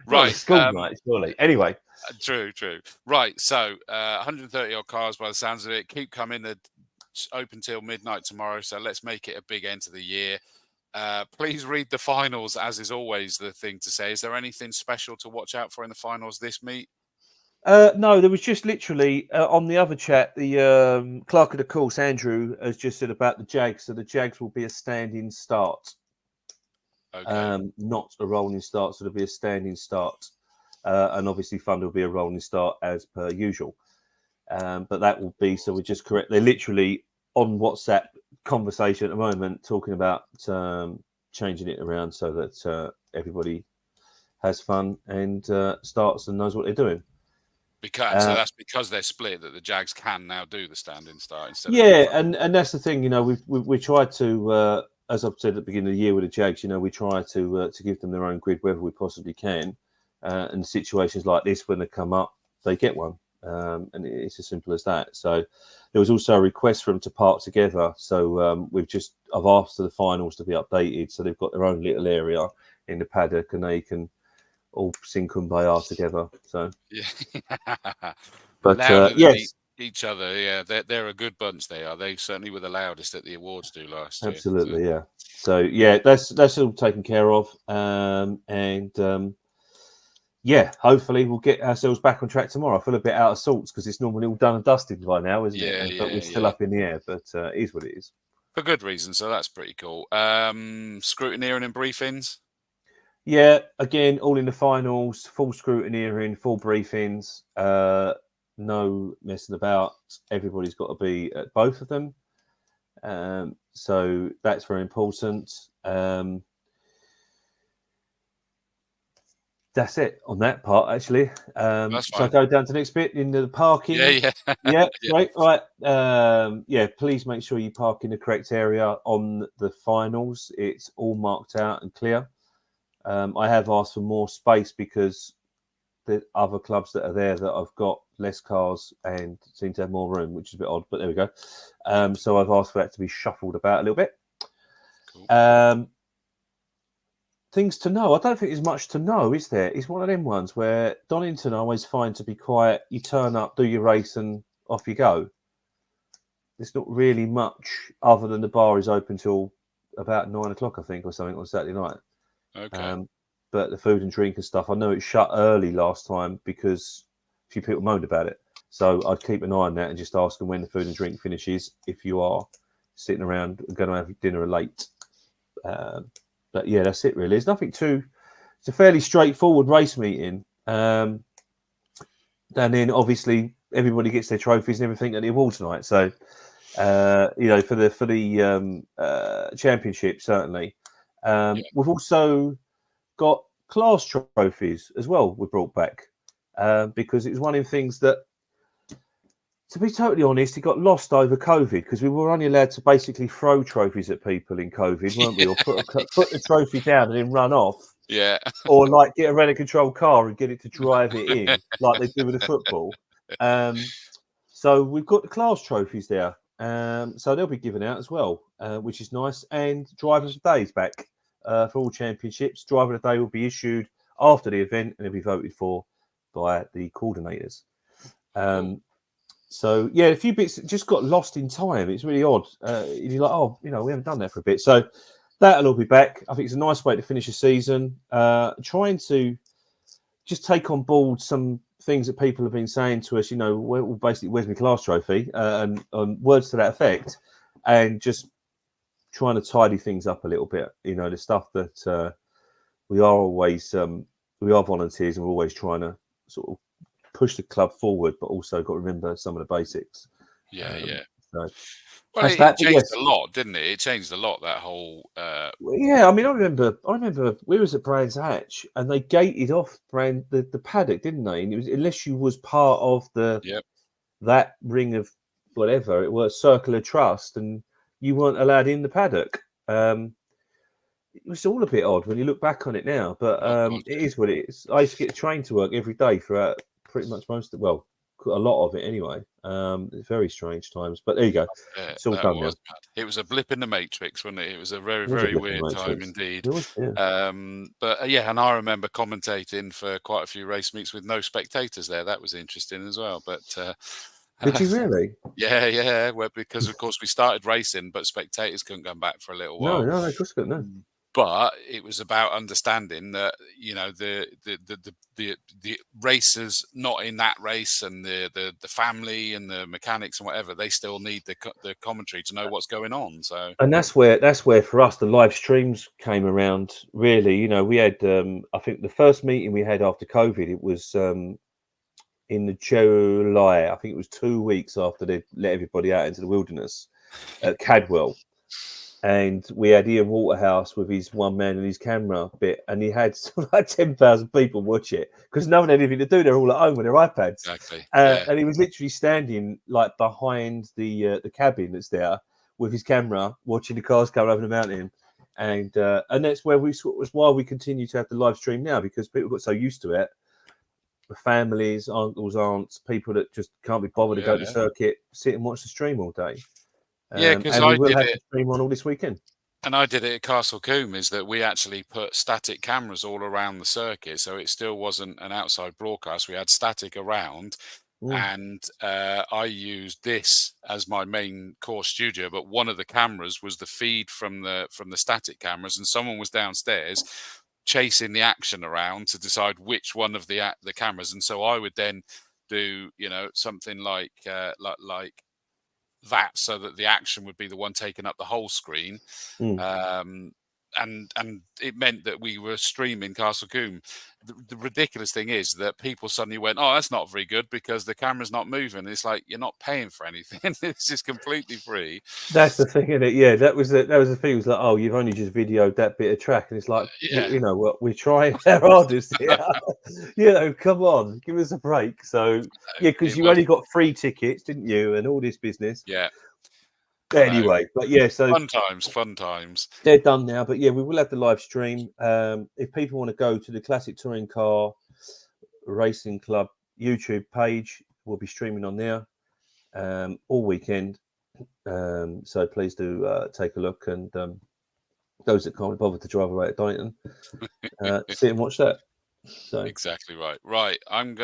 Right, school night, surely. Anyway. True. Right, so 130 odd cars by the sounds of it. Keep coming. They're open till midnight tomorrow, so let's make it a big end to the year. Please read the finals, as is always the thing to say. Is there anything special to watch out for in the finals this meet? No, there was just literally on the other chat, the clerk of the course, Andrew, has just said about the Jags. So the Jags will be a standing start. Okay. Not a rolling start, so there'll be a standing start. And obviously Thunder will be a rolling start as per usual. But that will be, so we just correct. They're literally on WhatsApp conversation at the moment talking about changing it around so that everybody has fun and starts and knows what they're doing. Because so that's because they're split that the Jags can now do the standing start instead. And that's the thing, we tried to, as I've said at the beginning of the year with the Jags, we try to give them their own grid wherever we possibly can. And situations like this, when they come up, they get one. And it's as simple as that. So there was also a request for them to park together. So I've asked for the finals to be updated. So they've got their own little area in the paddock and they can all sing Kumbaya together. So, yeah. But yes, each other. Yeah, they're a good bunch. They are. They certainly were the loudest at the awards do last year. Absolutely, yeah. So yeah, that's all taken care of, yeah, hopefully we'll get ourselves back on track tomorrow. I feel a bit out of sorts because it's normally all done and dusted by now, isn't it? But we're still up in the air. But it is what it is. For good reason, so that's pretty cool. Scrutineering and briefings. Yeah, again, all in the finals, full scrutineering, full briefings, no messing about. Everybody's got to be at both of them. So that's very important. That's it on that part, actually. So I go down to the next bit in the parking. Yeah, great. Right. Yeah, please make sure you park in the correct area on the finals. It's all marked out and clear. I have asked for more space because the other clubs that are there that I've got less cars and seem to have more room, which is a bit odd, but there we go. So I've asked for that to be shuffled about a little bit. Cool. Things to know. I don't think there's much to know, is there? It's one of them ones where Donington I always find to be quiet. You turn up, do your race, and off you go. There's not really much other than the bar is open till about 9 o'clock, I think, or something on Saturday night. Okay. But the food and drink and stuff, I know it shut early last time because a few people moaned about it. So I'd keep an eye on that and just ask them when the food and drink finishes if you are sitting around and going to have dinner late. But yeah, that's it really. There's nothing too. It's a fairly straightforward race meeting, and then obviously everybody gets their trophies and everything at the awards night. So you know, for the championship certainly. We've also got class trophies as well. We brought back because it was one of the things that, to be totally honest, it got lost over COVID because we were only allowed to basically throw trophies at people in COVID, weren't we? Or put the trophy down and then run off. Yeah. Or like get a rent a control car and get it to drive it in like they do with the football. So we've got the class trophies there. So they'll be given out as well, which is nice. And Drivers of the Day is back for all championships. Driver of the Day will be issued after the event and it'll be voted for by the coordinators. So yeah, a few bits just got lost in time. It's really odd. You're like, oh, you know, we haven't done that for a bit. So that'll all be back. I think it's a nice way to finish a season. Trying to just take on board some things that people have been saying to us. You know, well, basically, where's my class trophy? And words to that effect, and just trying to tidy things up a little bit. You know, the stuff that we are always we are volunteers and we're always trying to sort of push the club forward, but also got to remember some of the basics. So well, it changed a lot, didn't it? It changed a lot, that whole yeah, I mean, I remember we was at Brands Hatch and they gated off the paddock, didn't they? And it was, unless you was part of that ring of whatever it was, circle of trust, and you weren't allowed in the paddock. It was all a bit odd when you look back on it now, but it is what it is. I used to get the train to work every day throughout pretty much most of a lot of it anyway. It's very strange times, but there you go. It's all done now. It was a blip in the matrix, wasn't it? It was a very, very weird time indeed. But yeah, and I remember commentating for quite a few race meets with no spectators there. That was interesting as well. But did you really? Yeah. Well, because of course we started racing, but spectators couldn't come back for a little while. No, of course couldn't. No. But it was about understanding that, you know, the racers not in that race and the family and the mechanics and whatever, they still need the commentary to know what's going on. So, and that's where for us the live streams came around. Really, you know, we had I think the first meeting we had after COVID, it was in the July. I think it was 2 weeks after they let everybody out into the wilderness at Cadwell. And we had Ian Waterhouse with his one man and his camera bit, and he had sort of like 10,000 people watch it because no one had anything to do. They're all at home with their iPads. Exactly. And he was literally standing like behind the cabin that's there with his camera, watching the cars come over the mountain. And that's where was why we continue to have the live stream now, because people got so used to it. The families, uncles, aunts, people that just can't be bothered to go to the circuit, sit and watch the stream all day. Because I will have to stream on all this weekend. And I did it at Castle Combe, is that we actually put static cameras all around the circuit, so it still wasn't an outside broadcast. We had static around, And I used this as my main core studio, but one of the cameras was the feed from the static cameras, and someone was downstairs chasing the action around to decide which one of the cameras. And so I would then do, you know, something like that, so that the action would be the one taking up the whole screen. And it meant that we were streaming Castle Coombe. The ridiculous thing is that people suddenly went, "Oh, that's not very good because the camera's not moving." It's like, you're not paying for anything. This is completely free. That's the thing, isn't it? Yeah, that was the thing. It was like, oh, you've only just videoed that bit of track, and it's like, you know what? We're trying our hardest here. You know, come on, give us a break. So yeah, because you only got 3 tickets, didn't you, and all this business. Yeah. Anyway, but yeah, so fun times. They're done now, but yeah, we will have the live stream. If people want to go to the Classic Touring Car Racing Club YouTube page, we'll be streaming on there all weekend. So please do take a look, and those that can't bother to drive away at Donington, sit and watch that. So exactly right. I'm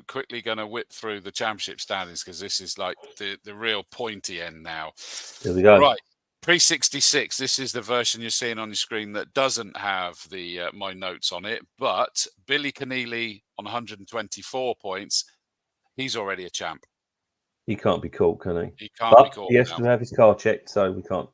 quickly gonna whip through the championship standings, because this is like the real pointy end now. Here we go. Right, pre-66. This is the version you're seeing on your screen that doesn't have the my notes on it. But Billy Keneally on 124 points. He's already a champ. He can't be caught, can he? He can't be caught. He has to have his car checked, so we can't.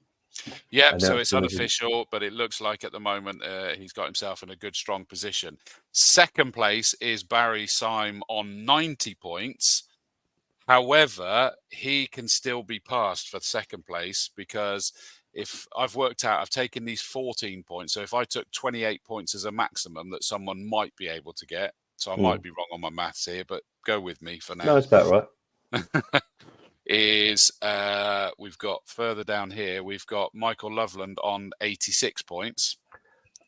Yeah, so it's unofficial, but it looks like at the moment he's got himself in a good, strong position. Second place is Barry Syme on 90 points. However, he can still be passed for second place, because if I've worked out, I've taken these 14 points. So if I took 28 points as a maximum that someone might be able to get, so I might be wrong on my maths here, but go with me for now. No, it's about right. We've got further down here, we've got Michael Loveland on 86 points.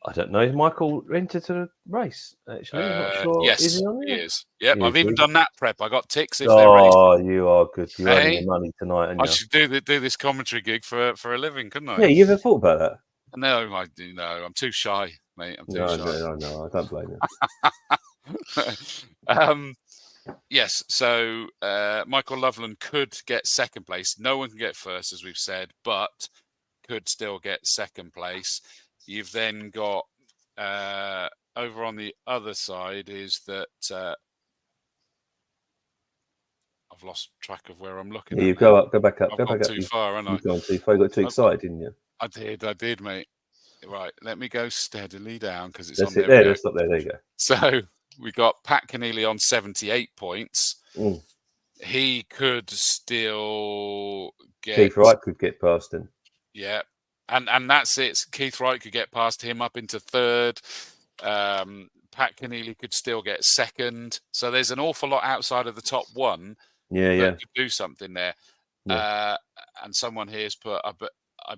I don't know. Is Michael entered to the race? Actually, I'm not sure. Yes, is he on there? He is. Yep, I've even done that prep. I got ticks if they're racing. Oh, you are good. You're earning your money tonight, aren't you? I should do this commentary gig for a living, couldn't I? Yeah, you ever thought about that? No, I do. No, I'm too shy, mate. I'm too shy. No, I don't blame you. Yes, so Michael Loveland could get second place. No one can get first, as we've said, but could still get second place. You've then got over on the other side is that I've lost track of where I'm looking. Yeah, you go back up. I've gone too far, haven't I? You've gone too far. You got too excited, didn't you? I did, mate. Right, let me go steadily down, because it's That's on it there. Let's stop there. There you go. So we got Pat Keneally on 78 points. He could still get. Keith Wright could get past him. Yeah, and that's it. Keith Wright could get past him up into third. Pat Keneally could still get second. So there's an awful lot outside of the top one. Yeah. Could do something there. Yeah. And someone here's put, I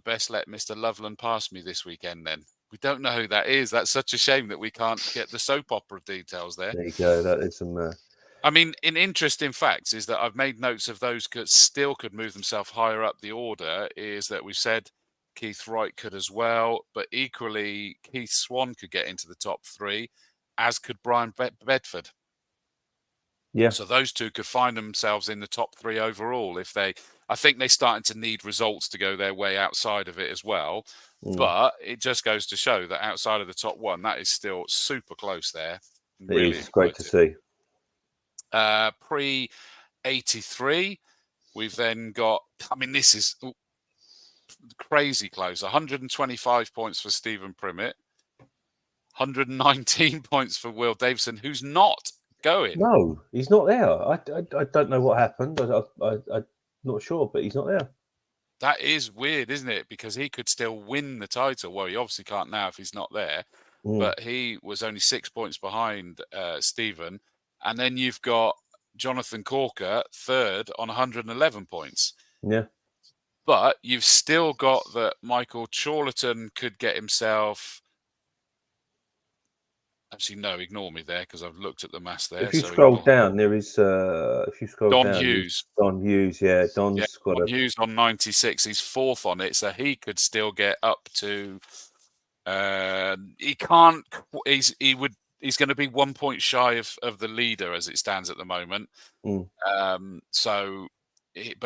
best let Mr. Loveland pass me this weekend then. We don't know who that is. That's such a shame that we can't get the soap opera details there. There you go. That is some... I mean, in interesting facts is that I've made notes of those that still could move themselves higher up the order, is that we've said Keith Wright could as well, but equally Keith Swan could get into the top 3, as could Brian Bedford. Yeah. So those two could find themselves in the top 3 overall I think they're starting to need results to go their way outside of it as well. But it just goes to show that outside of the top 1, that is still super close there. Really, it's great to see. Pre-83, we've then got, I mean, this is crazy close. 125 points for Stephen Primmett, 119 points for Will Davison, who's not going. No, he's not there. I don't know what happened. I'm not sure, but he's not there. That is weird, isn't it? Because he could still win the title. Well, he obviously can't now if he's not there. But he was only 6 points behind Stephen. And then you've got Jonathan Corker, third, on 111 points. Yeah. But you've still got that Michael Chorlton could get himself... Actually, no, ignore me there, because I've looked at the mass there. If you scroll down, there is... if you scroll Don down... Hughes. Don Hughes, yeah. Don Hughes on 96. He's fourth on it, so he could still get up to... he can't... He would he's going to be 1 point shy of the leader as it stands at the moment. But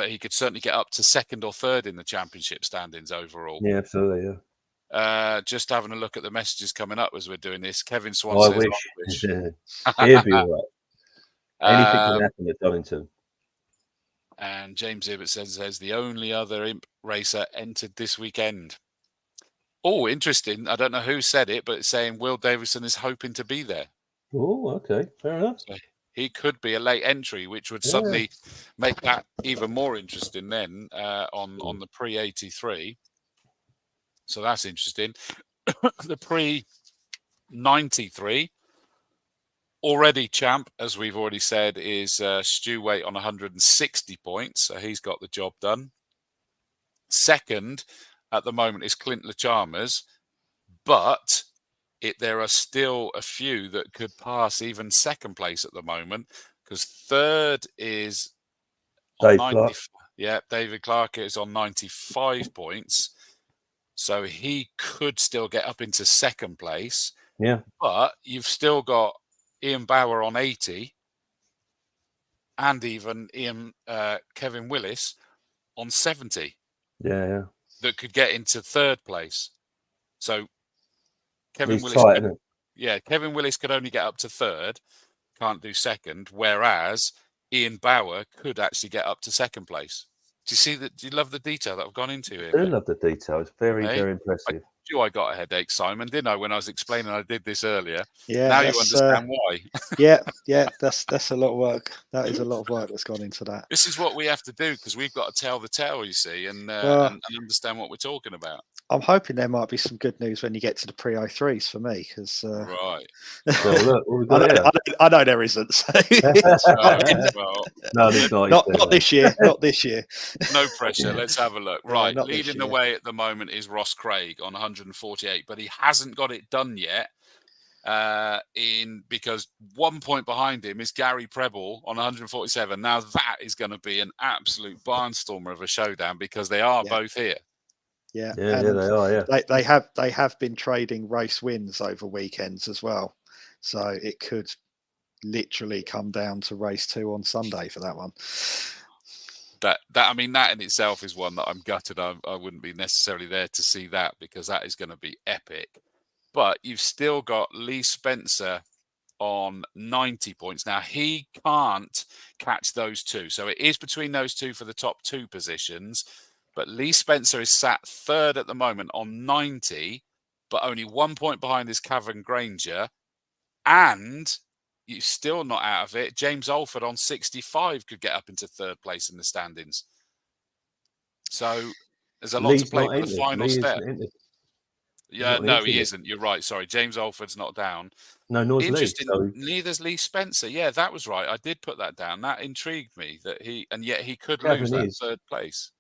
he could certainly get up to second or third in the championship standings overall. Yeah, absolutely. Yeah. Just having a look at the messages coming up as we're doing this. Kevin Swan I says, wish. I wish. He'd be all right. Anything can happen at Donington. And James Ibbott says the only other imp racer entered this weekend. Oh, interesting. I don't know who said it, but it's saying Will Davison is hoping to be there. Oh, okay. Fair enough. So he could be a late entry, which would suddenly make that even more interesting then on the pre-83. So that's interesting. The pre-93, already champ, as we've already said, is Stu Waite on 160 points. So he's got the job done. Second at the moment is Clint LeChalmers, but there are still a few that could pass even second place at the moment, because third is on 90. Yeah, David Clark is on 95 points. So he could still get up into second place. Yeah. But you've still got Ian Bauer on 80 and even Kevin Willis on 70. Yeah. That could get into third place. So Kevin Willis, Kevin Willis could only get up to third, can't do second, whereas Ian Bauer could actually get up to second place. Do you see that? Do you love the detail that I've gone into here? I do love the detail. It's very impressive. I got a headache, Simon, didn't I, when I was explaining I did this earlier? Yeah. Now you understand why. Yeah. That's a lot of work. That is a lot of work that's gone into that. This is what we have to do, because we've got to tell the tale, you see, and understand what we're talking about. I'm hoping there might be some good news when you get to the pre-03s for me, because right. Well, look, I know there isn't. So. No, there's not. Not this year. Not this year. No pressure. Let's have a look. Right, leading the year. way at the moment is Ross Craig on 148, but he hasn't got it done yet. Because 1 point behind him is Gary Preble on 147. Now that is going to be an absolute barnstormer of a showdown, because they are both here. Yeah, they are. Yeah, they have been trading race wins over weekends as well, so it could literally come down to race 2 on Sunday for that one. That in itself is one that I'm gutted. I wouldn't be necessarily there to see that, because that is going to be epic. But you've still got Lee Spencer on 90 points. Now, he can't catch those two. So it is between those two for the top 2 positions. But Lee Spencer is sat third at the moment on 90, but only 1 point behind is Cavan Granger. And you're still not out of it. James Alford on 65 could get up into third place in the standings. So there's a lot to play for the final step. Yeah, no, he isn't. You're right. Sorry, James Alford's not down. No, nor is Lee. Neither's Lee Spencer. Yeah, that was right. I did put that down. That intrigued me. Yet he could lose that third place.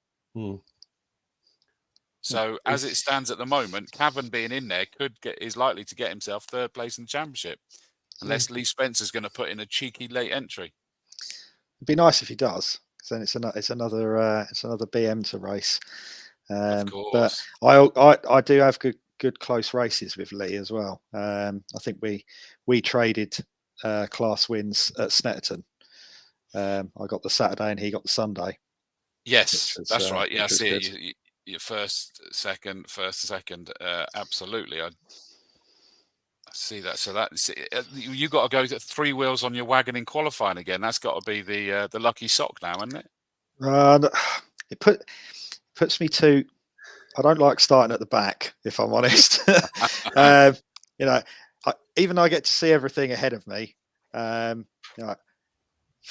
So as it stands at the moment, Cavan being in there is likely to get himself third place in the championship, unless Lee Spencer's going to put in a cheeky late entry. It'd be nice if he does, because then it's another BM to race. Of course. But I do have good close races with Lee as well. I think we traded class wins at Snetterton. I got the Saturday and he got the Sunday. Yes, that's right. Yeah, I see it. Your first, second. Absolutely. I see that. So you got to go to 3 wheels on your wagon in qualifying again. That's got to be the lucky sock now, isn't it? It puts me to. I don't like starting at the back, if I'm honest. Even though I get to see everything ahead of me. For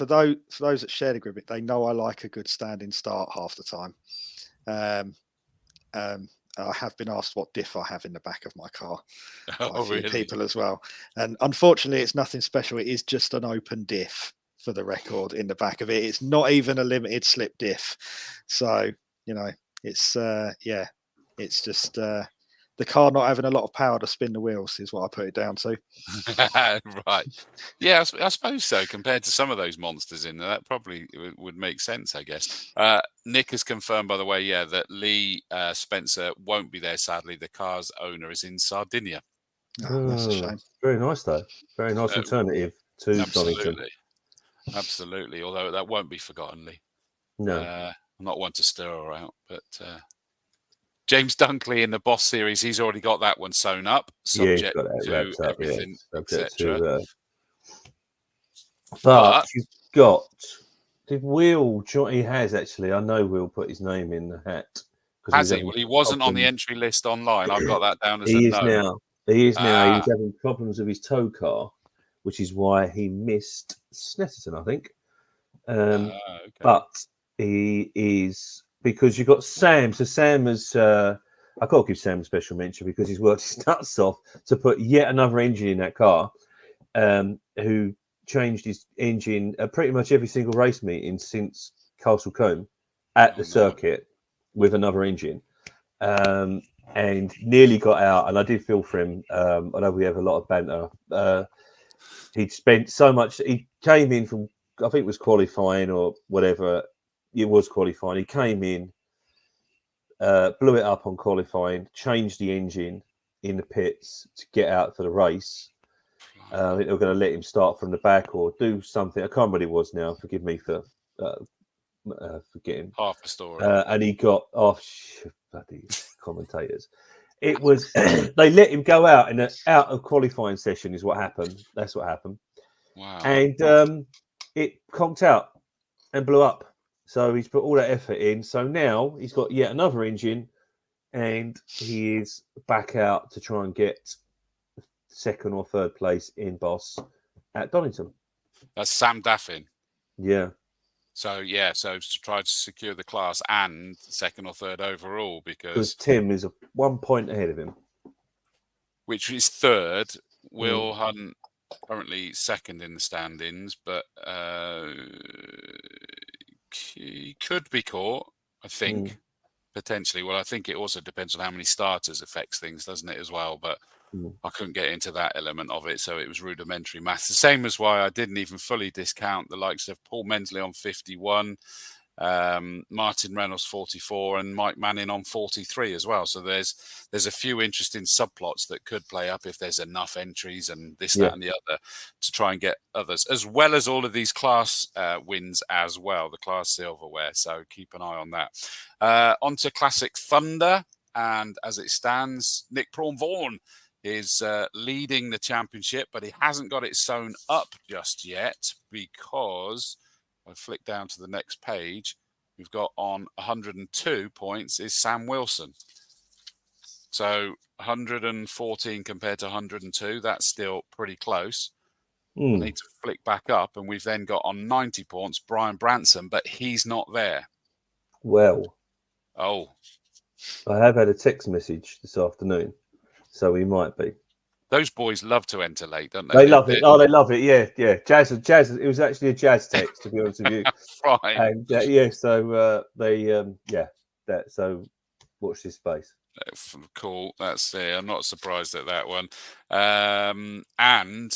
those that share the grid, they know I like a good standing start half the time. I have been asked what diff I have in the back of my car by a few people as well. And unfortunately, it's nothing special. It is just an open diff, for the record, in the back of it. It's not even a limited slip diff. So, it's it's just the car not having a lot of power to spin the wheels is what I put it down to. Right. Yeah, I suppose so. Compared to some of those monsters in there, that probably would make sense, I guess. Nick has confirmed, by the way, that Lee Spencer won't be there, sadly. The car's owner is in Sardinia. Oh, that's a shame. Very nice, though. Very nice alternative to Donington. Absolutely. Although that won't be forgotten, Lee. No. I'm not one to stir her out, but James Dunkley in the Boss series, he's already got that one sewn up, subject to everything, etc. But you've got... He has actually. I know Will put his name in the hat. Has he? Well, he wasn't on the entry list online. I've got that down as he a is no. now. He is now. He was having problems with his tow car, which is why he missed Snetterton, I think. Okay. But he is, because you've got Sam. So Sam has... I can't give Sam a special mention because he's worked his nuts off to put yet another engine in that car, who changed his engine at pretty much every single race meeting since Castle Combe at the circuit with another engine, and nearly got out. And I did feel for him. I know we have a lot of banter. He'd spent so much. He came in from, I think it was qualifying or whatever. It was qualifying. He came in, blew it up on qualifying, changed the engine in the pits to get out for the race. I think they were going to let him start from the back or do something. I can't remember what it was now. Forgive me for forgetting. Half a story. And he got bloody commentators. It was they let him go out in an out of qualifying session is what happened. That's what happened. Wow. And it conked out and blew up. So he's put all that effort in. So now he's got yet another engine, and he is back out to try and get second or third place in Boss at Donington. That's Sam Daffin. Yeah. So to try to secure the class and second or third overall, because Tim is 1 point ahead of him, which is third. Will Hunt currently second in the standings, but he could be caught, I think, potentially. Well, I think it also depends on how many starters affects things, doesn't it, as well? But I couldn't get into that element of it, so it was rudimentary maths. The same as why I didn't even fully discount the likes of Paul Mensley on 51, Martin Reynolds 44, and Mike Manning on 43 as well. So there's a few interesting subplots that could play up if there's enough entries and this, that, and the other to try and get others, as well as all of these class wins as well, the class silverware. So keep an eye on that. On to Classic Thunder, and as it stands, Nick Prawn-Vaughan is leading the championship, but he hasn't got it sewn up just yet because I flick down to the next page. We've got on 102 points is Sam Wilson. So 114 compared to 102, that's still pretty close. I need to flick back up, and we've then got on 90 points Brian Branson, but he's not there. Well, I have had a text message this afternoon. So he might be. Those boys love to enter late, don't they? They love it. Oh, they love it. Yeah. Jazz. It was actually a Jazz text, to be honest with you. Right. And so watch this space. Cool. That's it. I'm not surprised at that one. And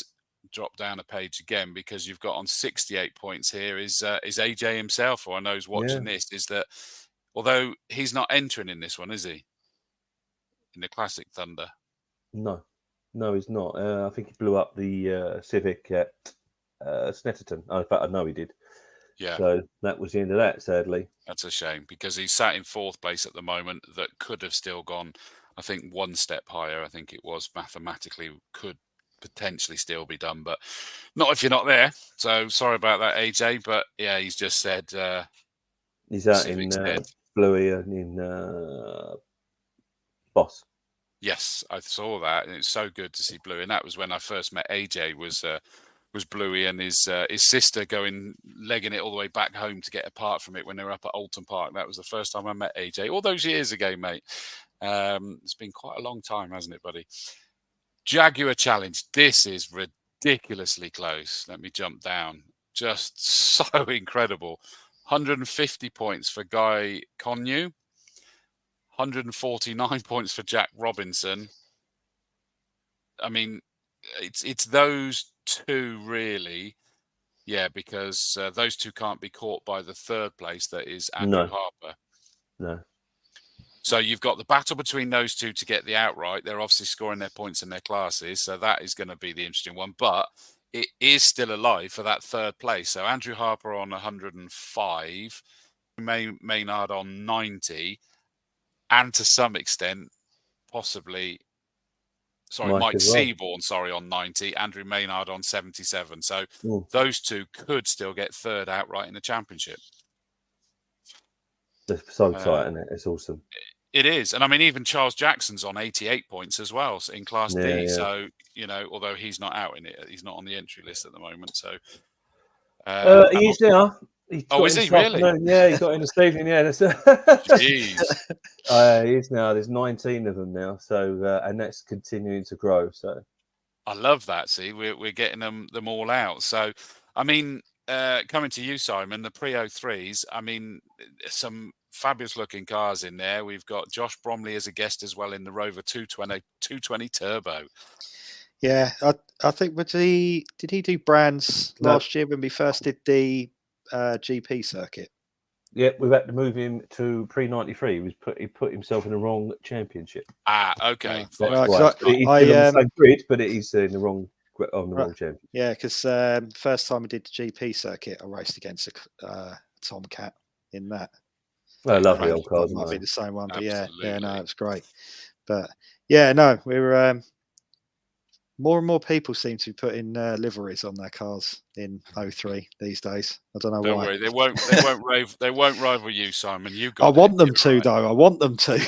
drop down a page again, because you've got on 68 points here is AJ himself, or I know who's watching this, is that although he's not entering in this one, is he? In the Classic Thunder. No, he's not. I think he blew up the Civic at Snetterton. In fact, I know he did. Yeah. So that was the end of that, sadly. That's a shame, because he's sat in fourth place at the moment. That could have still gone, I think, one step higher. I think it was mathematically could potentially still be done, but not if you're not there. So sorry about that, AJ. But yeah, he's just said he's out in Bluey and in Boss. Yes, I saw that, and it's so good to see Bluey. And that was when I first met AJ. Was Bluey and his sister legging it all the way back home to get apart from it when they were up at Alton Park. That was the first time I met AJ, all those years ago, mate. It's been quite a long time, hasn't it, buddy? Jaguar Challenge. This is ridiculously close. Let me jump down. Just so incredible. 150 points for Guy Connew. 149 points for Jack Robinson. I mean, it's those two really, because those two can't be caught by the third place, that is Andrew Harper. No. So you've got the battle between those two to get the outright. They're obviously scoring their points in their classes, so that is going to be the interesting one. But it is still alive for that third place. So Andrew Harper on 105, Maynard on 90, and to some extent, possibly, Mike Seaborn, on 90, Andrew Maynard on 77. So those two could still get third outright in the championship. It's so tight, isn't it? It's awesome. It is. And I mean, even Charles Jackson's on 88 points as well in Class D. Yeah. So, although he's not out in it, he's not on the entry list at the moment. So, he is now. Is he really? Yeah, he got in this evening. Yeah, jeez. He is now. There's 19 of them now. So, and that's continuing to grow. So, I love that. See, we're getting them all out. So, I mean, coming to you, Simon, the pre-03s. I mean, some fabulous looking cars in there. We've got Josh Bromley as a guest as well in the Rover 220 Turbo. Yeah, I think did he do brands last year when we first did the GP circuit? Yeah, we've had to move him to pre-93. He put himself in the wrong championship. Okay. Right. He's on the same grid, but he's in the wrong championship. Yeah, because first time I did the GP circuit, I raced against a Tomcat in that. Well, lovely old cars. Might be the same one, but absolutely. yeah, no, it's great. But yeah, no, we're more and more people seem to be putting liveries on their cars in 03 these days. I don't know Don't why. worry, they won't rival you, Simon. I want them to, though. I want them to.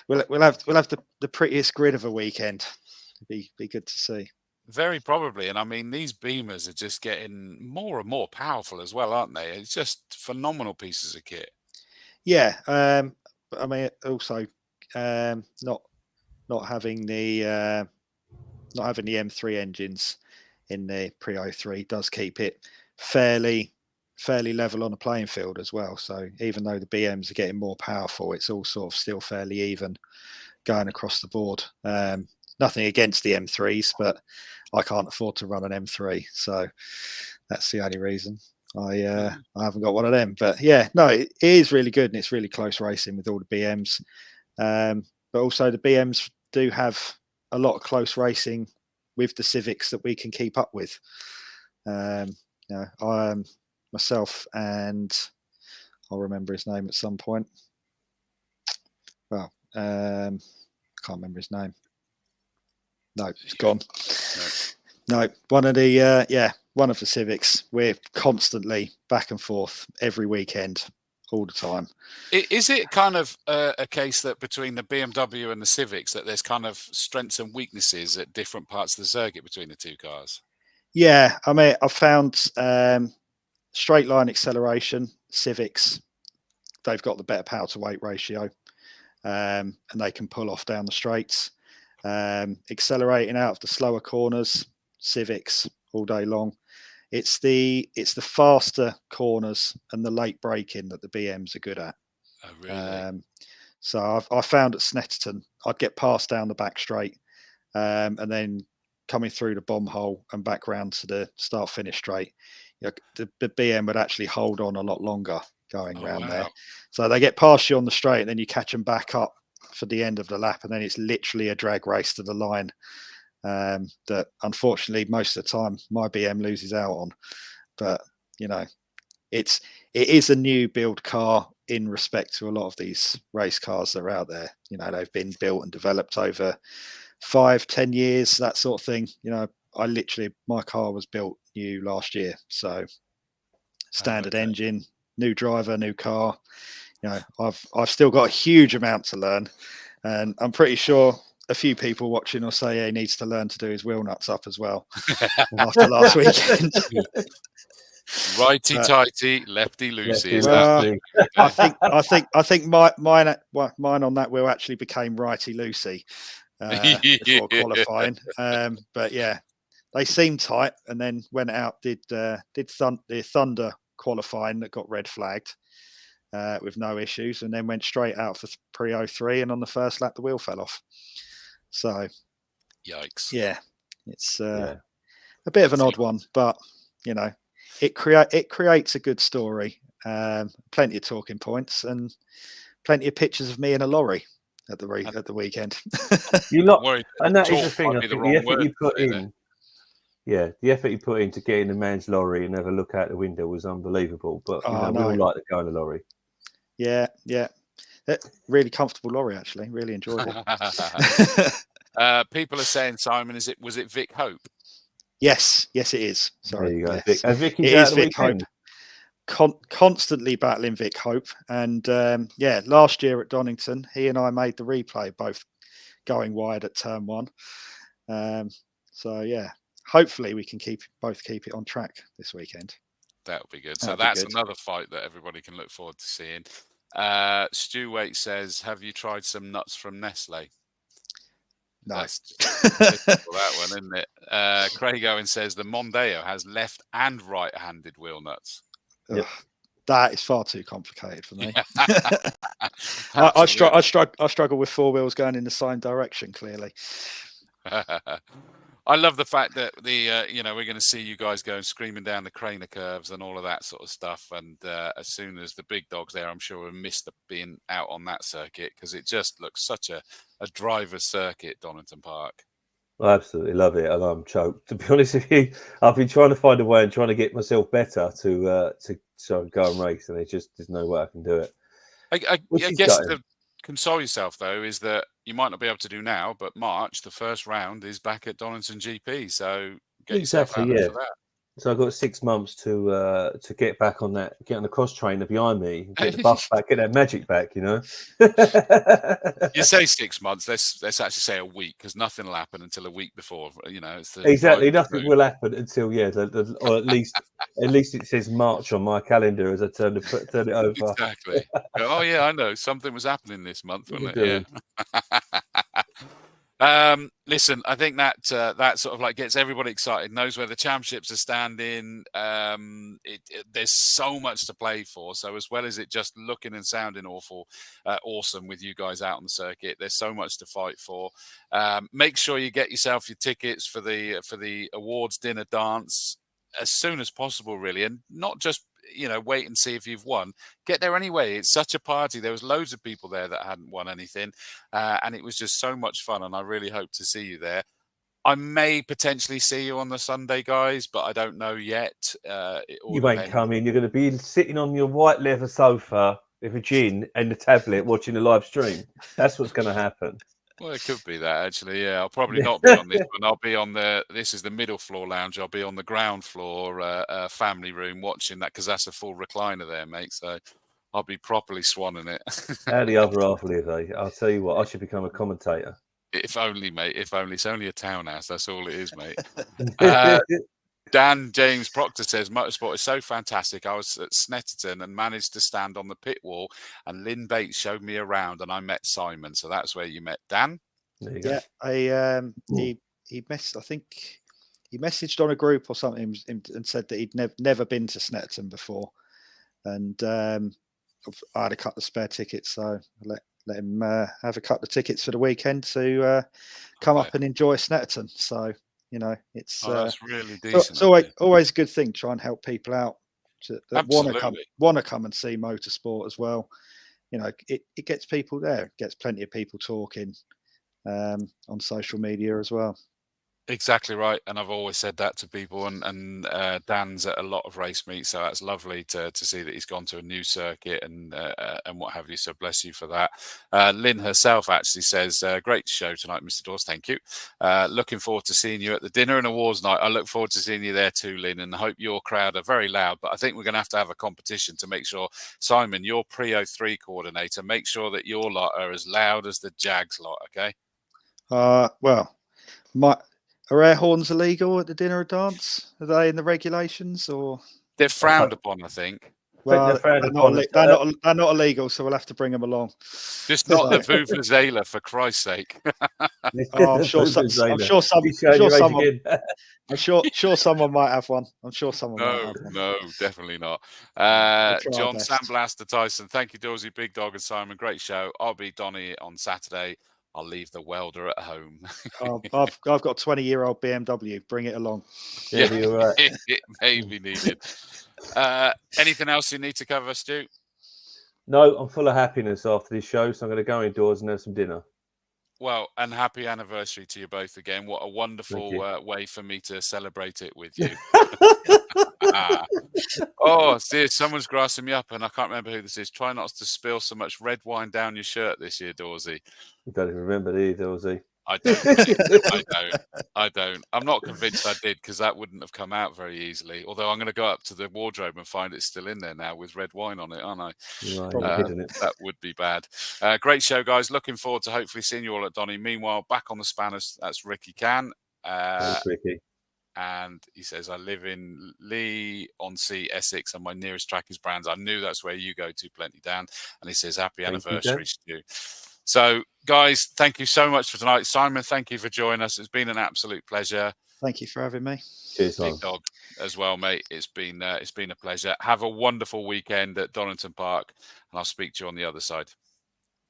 we'll have the prettiest grid of a weekend. It'd be good to see. Very probably, and I mean these Beamers are just getting more and more powerful as well, aren't they? It's just phenomenal pieces of kit. Yeah, I mean also not having the M3 engines in the pre-03 does keep it fairly level on a playing field as well. So even though the BMs are getting more powerful, it's all sort of still fairly even going across the board. Nothing against the M3s, but I can't afford to run an M3, so that's the only reason I haven't got one of them. But yeah, no, it is really good and it's really close racing with all the BMs. But also the BMs do have a lot of close racing with the Civics that we can keep up with. Myself and I'll remember his name at some point. Well, I can't remember his name. No, it's gone. No, one of the Civics. We're constantly back and forth every weekend, all the time. Is it kind of a case that between the BMW and the Civics that there's kind of strengths and weaknesses at different parts of the circuit between the two cars? Yeah, I mean, I've found straight line acceleration, Civics, they've got the better power to weight ratio, and they can pull off down the straights. Accelerating out of the slower corners, Civics all day long. It's the faster corners and the late braking that the BMs are good at. Oh, really? So I found at Snetterton, I'd get past down the back straight, and then coming through the bomb hole and back round to the start finish straight. The BM would actually hold on a lot longer going round there. So they get past you on the straight, and then you catch them back up for the end of the lap, and then it's literally a drag race to the line. That unfortunately most of the time my BM loses out on, but it is a new build car in respect to a lot of these race cars that are out there. They've been built and developed over 5-10 years, that sort of thing. My car was built new last year, so standard engine, new driver, new car. I've still got a huge amount to learn, and I'm pretty sure a few people watching will say he needs to learn to do his wheel nuts up as well after last weekend. Righty tighty, lefty loosey. I think mine on that wheel actually became righty loosey before qualifying. But yeah, they seemed tight, and then went out did the Thunder qualifying that got red flagged with no issues, and then went straight out for pre-03, and on the first lap the wheel fell off. So, yikes! Yeah, it's a bit of an odd one, but it creates a good story, plenty of talking points, and plenty of pictures of me in a lorry at the weekend. You lot, Worried and that is the talk thing. might I be the think the wrong effort word you to put say there. in, yeah, the effort you put in to get in a man's lorry and have a look out the window was unbelievable. But you know, we all like to go in a lorry. Yeah. Really comfortable lorry, actually. Really enjoyed it. People are saying, Simon, was it Vic Hope? Yes, it is. Sorry. There you go. Yes. Vic. And Vicky's It out is the Vic weekend. Hope. Constantly battling Vic Hope. And last year at Donington, he and I made the replay, both going wide at turn 1. So yeah, hopefully we can both keep it on track this weekend. That would be good. That'd So that's be good. another fight that everybody can look forward to seeing. Stu Waite says, have you tried some nuts from Nestle? No. That's that one, isn't it? Craig Owen says the Mondeo has left and right-handed wheel nuts. Yep. That is far too complicated for me. I struggle with 4 wheels going in the same direction, clearly. I love the fact that we're going to see you guys going screaming down the Craner curves and all of that sort of stuff. And as soon as the big dog's there, I'm sure we'll miss being out on that circuit, because it just looks such a driver's circuit, Donington Park. I absolutely love it, and I'm choked. To be honest with you, I've been trying to find a way and trying to get myself better to go and race, and there's no way I can do it. I guess to console yourself, though, is that you might not be able to do now, but March, the first round, is back at Donington GP, so get yourself out there for that. So I've got 6 months to get back on that, get on the cross trainer behind me, get the buff back, get that magic back, you know. You say 6 months, let's actually say a week, because nothing will happen until a week before, you know. It's exactly, nothing will happen until or at least it says March on my calendar as I turn it over. Exactly. Oh yeah, I know something was happening this month, wasn't it? Yeah. Listen, I think that sort of like gets everybody excited, knows where the championships are standing. There's so much to play for. So as well as it just looking and sounding awesome with you guys out on the circuit, there's so much to fight for. Make sure you get yourself your tickets for the awards dinner dance as soon as possible, really, and not just wait and see if you've won. Get there anyway. It's such a party. There was loads of people there that hadn't won anything, and it was just so much fun, and I really hope to see you there. I may potentially see you on the Sunday, guys, but I don't know yet. You ain't coming. You're going to be sitting on your white leather sofa with a gin and a tablet watching the live stream. That's what's going to happen. Well, it could be that, actually. Yeah, I'll probably not be on this one. I'll be on this is the middle floor lounge. I'll be on the ground floor family room watching that, because that's a full recliner there, mate. So I'll be properly swanning it. How the other half live, eh? I'll tell you what, I should become a commentator. If only, mate. If only. It's only a townhouse. That's all it is, mate. Dan James Proctor says, motorsport is so fantastic. I was at Snetterton and managed to stand on the pit wall, and Lynn Bates showed me around, and I met Simon. So that's where you met Dan. There you go. He messaged on a group or something and said that he'd never been to Snetterton before, and I had a couple of spare tickets, so I let him have a couple of tickets for the weekend to come up and enjoy Snetterton. So it's that's really decent. It's always a good thing to try and help people out that want to come and see motorsport as well. It gets people there. It gets plenty of people talking on social media as well. Exactly right, and I've always said that to people, and Dan's at a lot of race meets, so that's lovely to see that he's gone to a new circuit and what have you, so bless you for that. Lynn herself actually says, great show tonight, Mr. Dawes, thank you. Looking forward to seeing you at the dinner and awards night. I look forward to seeing you there too, Lynn, and I hope your crowd are very loud, but I think we're going to have a competition to make sure, Simon, your pre-03 coordinator, make sure that your lot are as loud as the Jags lot, okay? Are air horns illegal at the dinner dance? Are they in the regulations, or they're frowned upon? I think. Well, they're not illegal, so we'll have to bring them along. Just not the vuvuzela, for Christ's sake. I'm sure someone might have one. I'm sure someone might have one. No, definitely not. John Sandblaster Tyson, thank you, Dawesy, Big Dog, and Simon. Great show. I'll be Donny on Saturday. I'll leave the welder at home. I've got a 20-year-old BMW. Bring it along. Yeah, you're right. It may be needed. Anything else you need to cover, Stu? No, I'm full of happiness after this show, so I'm going to go indoors and have some dinner. Well, and happy anniversary to you both again. What a wonderful way for me to celebrate it with you. Oh, see, someone's grassing me up, and I can't remember who this is. Try not to spill so much red wine down your shirt this year, Dawesy. You don't even remember, do you, Dawesy? I don't. I don't. I'm not convinced I did, because that wouldn't have come out very easily. Although I'm going to go up to the wardrobe and find it's still in there now with red wine on it, aren't I? Right, that would be bad. Great show, guys. Looking forward to hopefully seeing you all at Donny. Meanwhile, back on the spanners, that's Ricky Can. Thanks, Ricky. And he says, I live in Leigh-on-Sea, Essex, and my nearest track is Brands. I knew that's where you go to, Plenty Dan. And he says, happy anniversary, Stu. So, guys, thank you so much for tonight. Simon, thank you for joining us. It's been an absolute pleasure. Thank you for having me. Cheers, Big Dog, as well, mate. It's been a pleasure. Have a wonderful weekend at Donington Park, and I'll speak to you on the other side.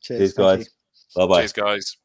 Cheers, guys. Bye-bye. Cheers, guys.